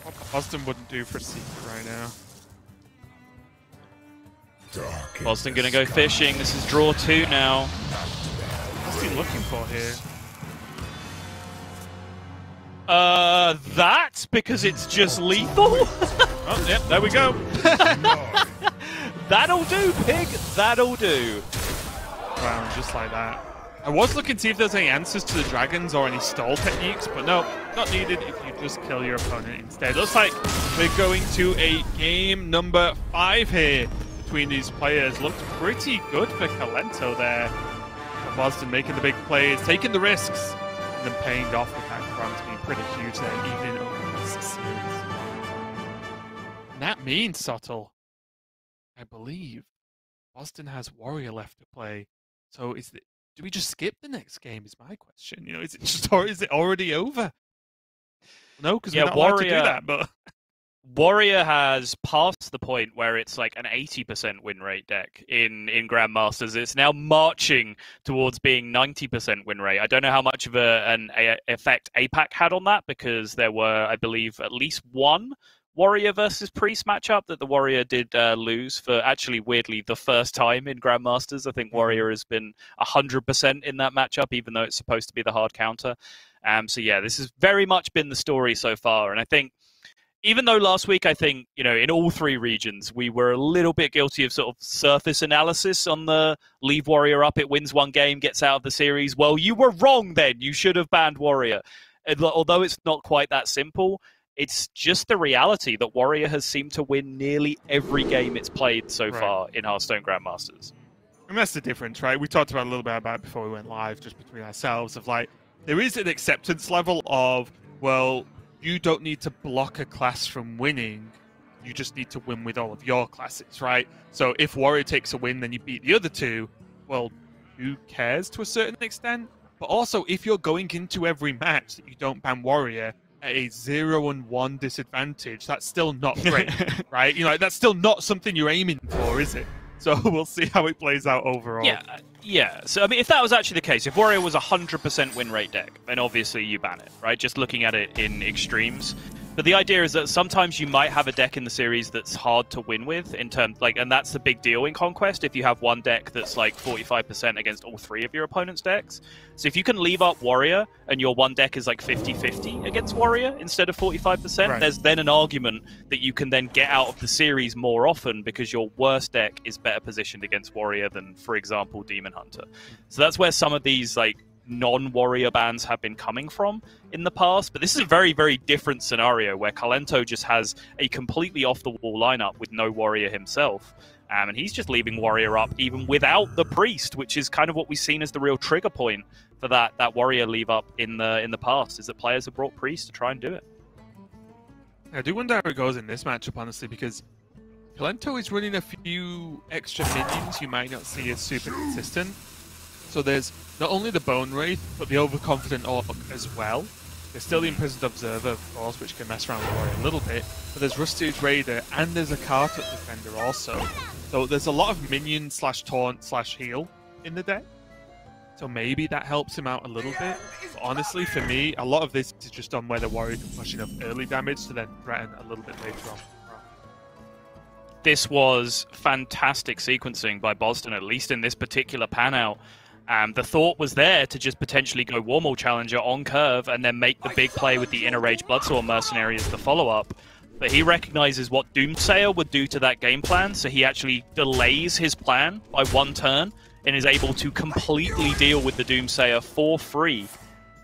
What Bozzzton wouldn't do for Secret right now.
Bozzzton gonna go fishing. This is draw 2 now.
What's he looking for here?
That? Because it's just lethal?
Oh, yep, there we go.
That'll do, pig. That'll do.
Wow, just like that. I was looking to see if there's any answers to the dragons or any stall techniques, but no, not needed if you just kill your opponent instead. Looks like we're going to a game number 5 here between these players. Looked pretty good for Kolento there. Bozzzton making the big plays, taking the risks, and then paying off with that Grant being pretty huge there, even in over the series. And that means, Subtle, I believe Bozzzton has Warrior left to play. So do we just skip the next game? Is my question. You know, is it just or is it already over? No, because we're not allowed to do that. But
Warrior has passed the point where it's like an 80% win rate deck in Grandmasters. It's now marching towards being 90% win rate. I don't know how much of an effect APAC had on that, because there were, I believe, at least one Warrior versus Priest matchup that the Warrior did lose for, actually, weirdly, the first time in Grandmasters. I think Warrior has been 100% in that matchup, even though it's supposed to be the hard counter. So yeah, this has very much been the story so far. And I think, even though last week, I think, you know, in all 3 regions, we were a little bit guilty of sort of surface analysis on the leave Warrior up, it wins 1 game, gets out of the series. Well, you were wrong then. You should have banned Warrior. Although it's not quite that simple, it's just the reality that Warrior has seemed to win nearly every game it's played so far in Hearthstone Grandmasters.
And that's the difference, right? We talked about a little bit about it before we went live, just between ourselves, of like, there is an acceptance level of, well, you don't need to block a class from winning. You just need to win with all of your classes, right? So if Warrior takes a win, then you beat the other 2. Well, who cares to a certain extent? But also, if you're going into every match that you don't ban Warrior at a 0-1 disadvantage, that's still not great, right? You know, that's still not something you're aiming for, is it? So we'll see how it plays out overall.
Yeah. So, I mean, if that was actually the case, if Warrior was a 100% win rate deck, then obviously you ban it, right? Just looking at it in extremes. But the idea is that sometimes you might have a deck in the series that's hard to win with, in terms, like, and that's the big deal in Conquest, if you have one deck that's like 45% against all 3 of your opponent's decks. So if you can leave up Warrior and your one deck is like 50-50 against Warrior instead of 45%, there's then an argument that you can then get out of the series more often because your worst deck is better positioned against Warrior than, for example, Demon Hunter. So that's where some of these, like, non-Warrior bans have been coming from in the past, but this is a very, very different scenario where Kolento just has a completely off-the-wall lineup with no Warrior himself, and he's just leaving Warrior up even without the Priest, which is kind of what we've seen as the real trigger point for that Warrior leave up in the past, is that players have brought Priest to try and do it.
I do wonder how it goes in this matchup, honestly, because Kolento is running a few extra minions you might not see as super consistent. So there's not only the Bone Wraith, but the Overconfident Orc as well. There's still the Imprisoned Observer, of course, which can mess around with Warrior a little bit. But there's Rusted Raider, and there's a Kartuk Defender also. So there's a lot of minion / taunt / heal in the deck. So maybe that helps him out a little bit. But honestly, for me, a lot of this is just on whether Warrior can push enough early damage to then threaten a little bit later on.
This was fantastic sequencing by Bozzzton, at least in this particular pan-out. The thought was there to just potentially go Warmaul Challenger on curve and then make the big play with the Inner Rage Bloodsworn Mercenary as the follow-up. But he recognizes what Doomsayer would do to that game plan, so he actually delays his plan by 1 turn and is able to completely deal with the Doomsayer for free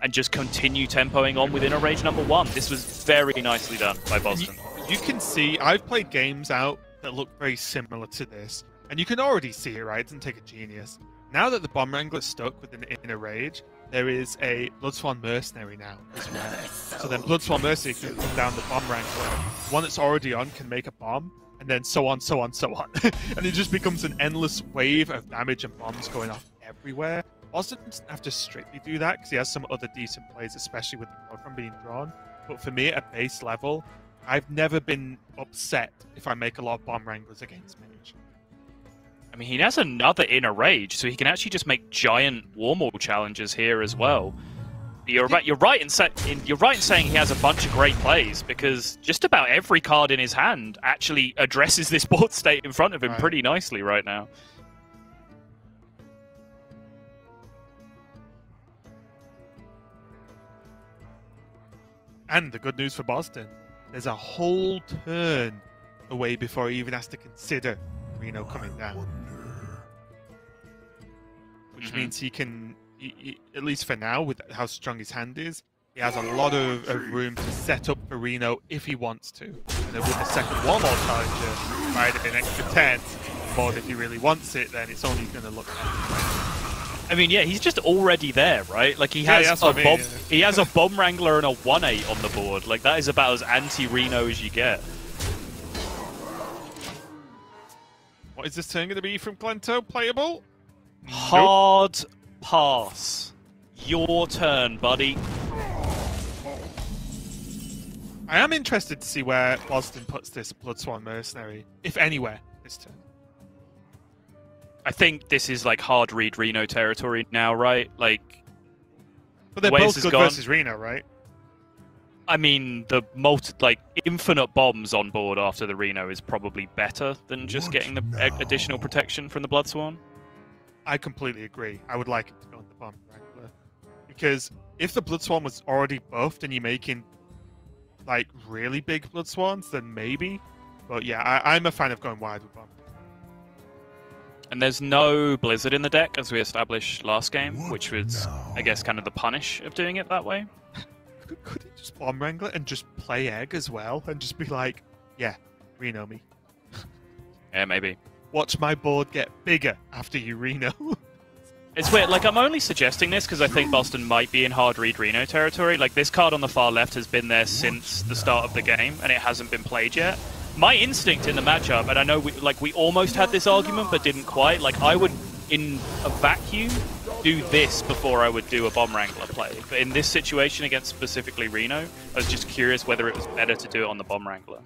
and just continue tempoing on with Inner Rage number 1. This was very nicely done by Bozzzton.
You can see, I've played games out that look very similar to this, and you can already see it, right? It doesn't take a genius. Now that the Bomb Wrangler is stuck with an Inner Rage, there is a Bloodsworn Mercenary now as well. So then Bloodsworn Mercenary can come down the Bomb Wrangler. The one that's already on can make a bomb, and then so on, so on, so on. And it just becomes an endless wave of damage and bombs going off everywhere. Bozzzton doesn't have to strictly do that, because he has some other decent plays, especially with the Blood from being drawn. But for me, at base level, I've never been upset if I make a lot of Bomb Wranglers against Mage.
I mean, he has another Inner Rage, so he can actually just make giant Warmaul challenges here as well. You're right in saying he has a bunch of great plays, because just about every card in his hand actually addresses this board state in front of him pretty nicely right now.
And the good news for Bozzzton, there's a whole turn away before he even has to consider Reno coming down. Which means he can, at least for now, with how strong his hand is, he has a lot of room to set up for Reno if he wants to. And then with the second Warmaul challenger, right, an extra 10, but if he really wants it, then it's only going to look better.
I mean, yeah, he's just already there, right? Like, he has he has a Bomb Wrangler and a 1/8 on the board. Like, that is about as anti-Reno as you get.
What is this turn going to be from Kolento? Playable?
Hard pass. Your turn, buddy.
I am interested to see where Bozzzton puts this Bloodsworn Mercenary, if anywhere, this turn.
I think this is like hard read Reno territory now, right? Like,
but they're both good versus Reno, right?
I mean, the infinite bombs on board after the Reno is probably better than just getting the additional protection from the Bloodsworn.
I completely agree. I would like it to go in the Bomb Wrangler, because if the Bloodsworn was already buffed and you're making like really big Bloodsworns, then maybe. But yeah, I'm a fan of going wide with Bomb.
And there's no Blizzard in the deck, as we established last game, which was, I guess, kind of the punish of doing it that way.
Could he just Bomb Wrangler and just play Egg as well, and just be like, yeah, Reno me.
Yeah, maybe.
Watch my board get bigger after you Reno.
It's weird, like, I'm only suggesting this because I think Bozzzton might be in hard read Reno territory. Like, this card on the far left has been there since the start of the game, and it hasn't been played yet. My instinct in the matchup, and I know we almost had this argument, but didn't quite, like, I would, in a vacuum, do this before I would do a Bomb Wrangler play. But in this situation against specifically Reno, I was just curious whether it was better to do it on the Bomb Wrangler.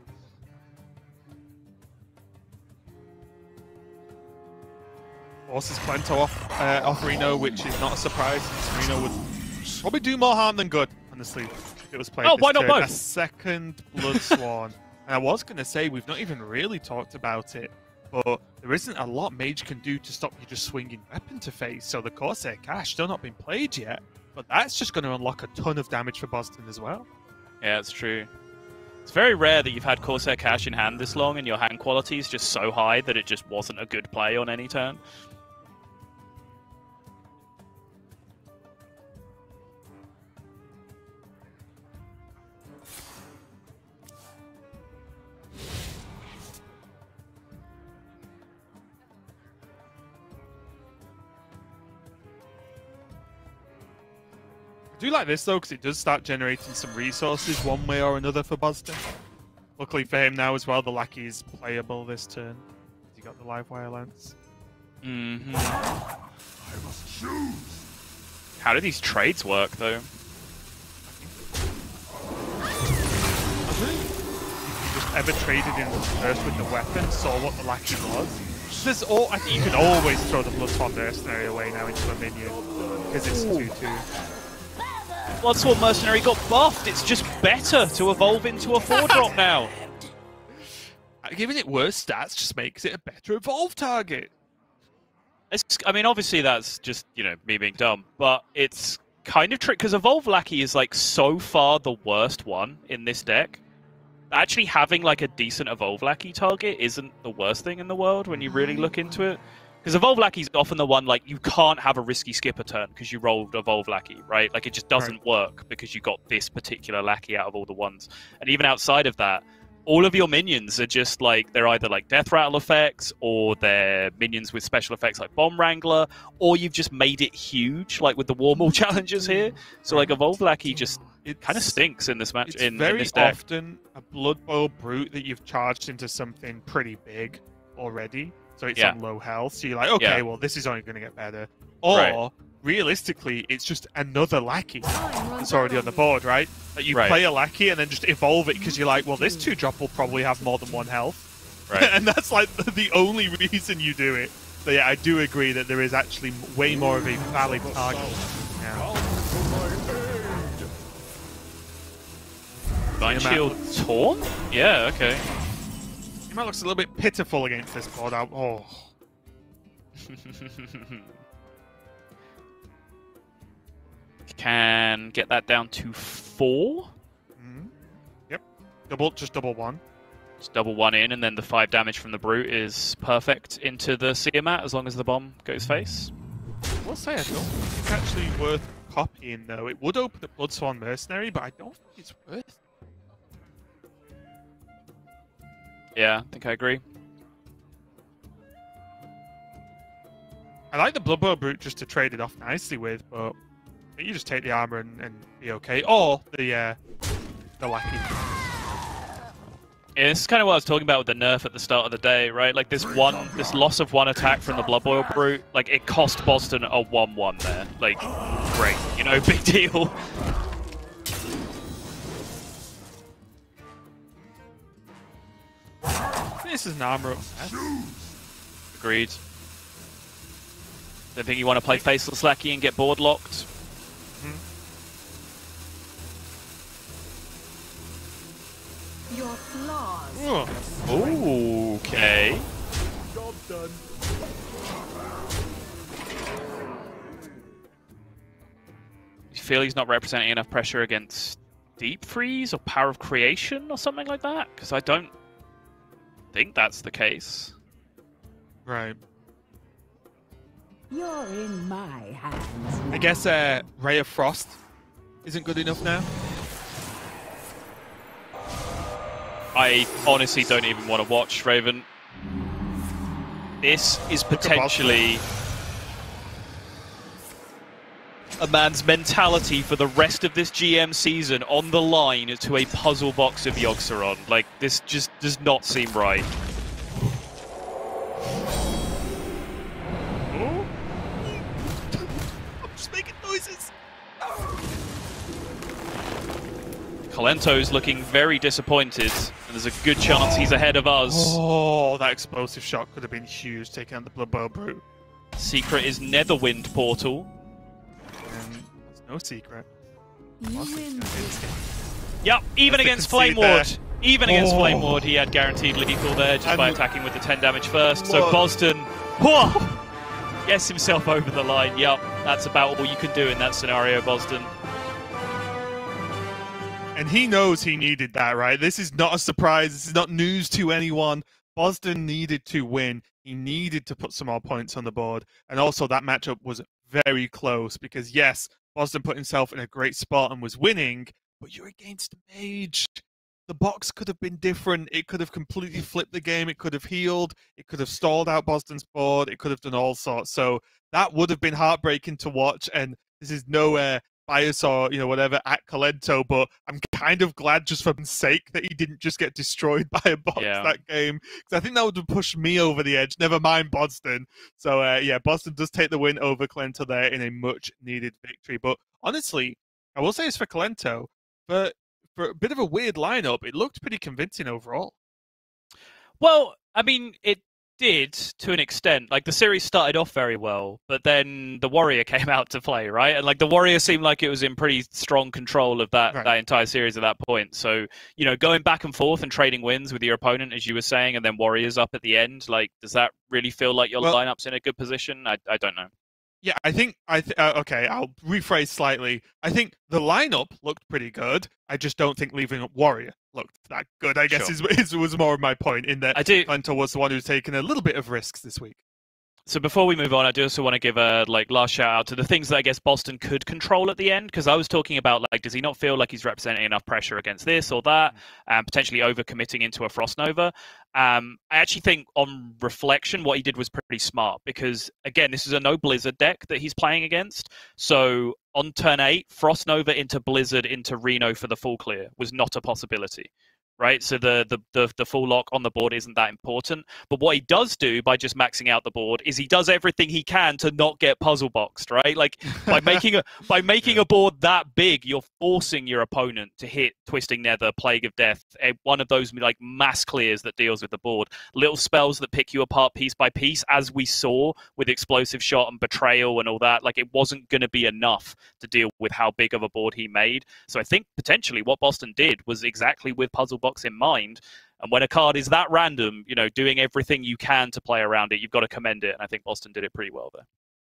Forces Kolento off Reno, which is not a surprise. Reno would probably do more harm than good, honestly, if it was played.
Oh, why not both?
A second Bloodsworn. And I was going to say, we've not even really talked about it, but there isn't a lot Mage can do to stop you just swinging weapon to face. So the Corsair Cache still not been played yet, but that's just going to unlock a ton of damage for Bozzzton as well.
Yeah, it's true. It's very rare that you've had Corsair Cache in hand this long and your hand quality is just so high that it just wasn't a good play on any turn.
I do like this though, because it does start generating some resources one way or another for Bozzzton. Luckily for him now as well, the Lackey is playable this turn. He got the live wire lance.
Mm-hmm.
I must choose.
How do these trades work though?
You just ever traded in first with the weapon, saw what the Lackey was. I think you can always throw the Bloodsworn Mercenary away now into a minion, because it's 2/2.
Bloodsworn Mercenary got buffed. It's just better to evolve into a 4-drop now.
Giving it worse stats just makes it a better evolve target.
I mean, obviously that's just, you know, me being dumb, but it's kind of tricky because Evolve Lackey is like so far the worst one in this deck. Actually having like a decent Evolve Lackey target isn't the worst thing in the world when you really look into it. Because Evolve Lackey is often the one, like, you can't have a risky skipper turn because you rolled Evolve Lackey, right? Like, it just doesn't work because you got this particular Lackey out of all the ones. And even outside of that, all of your minions are just, like, they're either, like, Death Rattle effects, or they're minions with special effects like Bomb Wrangler, or you've just made it huge, like with the Warmaul challenges here. So, like, Evolve Lackey just kind of stinks in this match.
It's
in
very
this deck.
often a Blood Boil Brute that you've charged into something pretty big already. So it's on low health. So you're like, okay, well, this is only going to get better. Or, realistically, it's just another Lackey that's already on the board, right? That you
Right.
play a Lackey and then just evolve it because you're like, well, this 2-drop will probably have more than 1 health.
Right.
And that's like the only reason you do it. So yeah, I do agree that there is actually way more of a valid target now.
Divine Shield Torn? Yeah, okay.
Tiamat looks a little bit pitiful against this board. Oh.
Can get that down to 4.
Yep. Just double 1.
Just double 1 in, and then the 5 damage from the Brute is perfect into the Tiamat as long as the bomb goes face.
I will say I don't think it's actually worth copying though. It would open up Bloodsworn Mercenary, but I don't think it's worth it.
Yeah, I think I agree.
I like the Blood Bowl Brute just to trade it off nicely with, but you just take the armor and be okay. Or the Lackey.
Yeah, this is kind of what I was talking about with the nerf at the start of the day, right? Like this loss of 1 attack from the Blood Boil Brute, like it cost Bozzzton a 1-1 there. Like, great, you know, big deal.
This is an armor up.
Agreed. Don't think you want to play Faceless Lackey and get board locked.
Your flaws.
Ooh, okay.
Job done.
You feel he's not representing enough pressure against Deep Freeze or Power of Creation or something like that? Because I don't think that's the case.
Right.
You're in my hands now.
I guess Ray of Frost isn't good enough now.
I honestly don't even want to watch Raven. This is potentially a man's mentality for the rest of this GM season on the line to a puzzle box of Yogg-Saron. Like, this just does not seem right.
I'm just making noises.
Kolento's looking very disappointed, and there's a good chance he's ahead of us.
Oh, that explosive shot could have been huge, taking out the Blood Bowl Brute.
Secret is Netherwind Portal.
And there's no secret.
You win.
Yep, even
That's
against
the conceit
Flame Ward.
there.
Even against
Oh.
Flame Ward, he had guaranteed lethal there just by
And-
attacking with the 10 damage first. So
What?
Bozzzton, whoa, gets himself over the line. Yep, that's about all you can do in that scenario, Bozzzton.
And he knows he needed that, right? This is not a surprise. This is not news to anyone. Bozzzton needed to win. He needed to put some more points on the board. And also that matchup was very close because, yes, Bozzzton put himself in a great spot and was winning, but you're against Mage. The box could have been different. It could have completely flipped the game. It could have healed. It could have stalled out Bozton's board. It could have done all sorts. So that would have been heartbreaking to watch. And this is no bias or whatever at Kolento, but I'm kind of glad just for his sake that he didn't just get destroyed by a box that game, because I think that would have pushed me over the edge. Never mind Bozzzton. So yeah, Bozzzton does take the win over Kolento there in a much needed victory. But honestly, I will say it's for Kolento, but for a bit of a weird lineup, it looked pretty convincing overall.
Well, I mean, it did to an extent. Like, the series started off very well, but then the Warrior came out to play, right? And like the Warrior seemed like it was in pretty strong control of that entire series at that point. So, going back and forth and trading wins with your opponent, as you were saying, and then Warriors up at the end, like, does that really feel like your lineup's in a good position? I don't know.
Yeah, I think okay, I'll rephrase slightly. I think the lineup looked pretty good. I just don't think leaving up Warrior looked that good, I guess was more of my point, in that Kolento was the one who's taken a little bit of risks this week.
So before we move on, I do also want to give a last shout out to the things that I guess Bozzzton could control at the end, because I was talking about, like, does he not feel like he's representing enough pressure against this or that, and potentially overcommitting into a Frost Nova. I actually think on reflection what he did was pretty smart, because again, this is a no Blizzard deck that he's playing against. So on turn 8, Frost Nova into Blizzard into Reno for the full clear was not a possibility. right? So the full lock on the board isn't that important. But what he does do by just maxing out the board is he does everything he can to not get puzzle boxed, right? Like by making a board that big, you're forcing your opponent to hit Twisting Nether, Plague of Death, one of those like mass clears that deals with the board. Little spells that pick you apart piece by piece, as we saw with Explosive Shot and Betrayal and all that. Like it wasn't going to be enough to deal with how big of a board he made. So I think potentially what Bozzzton did was exactly with puzzle box in mind. And when a card is that random, you know, doing everything you can to play around it, you've got to commend it. And I think Bozzzton did it pretty well there.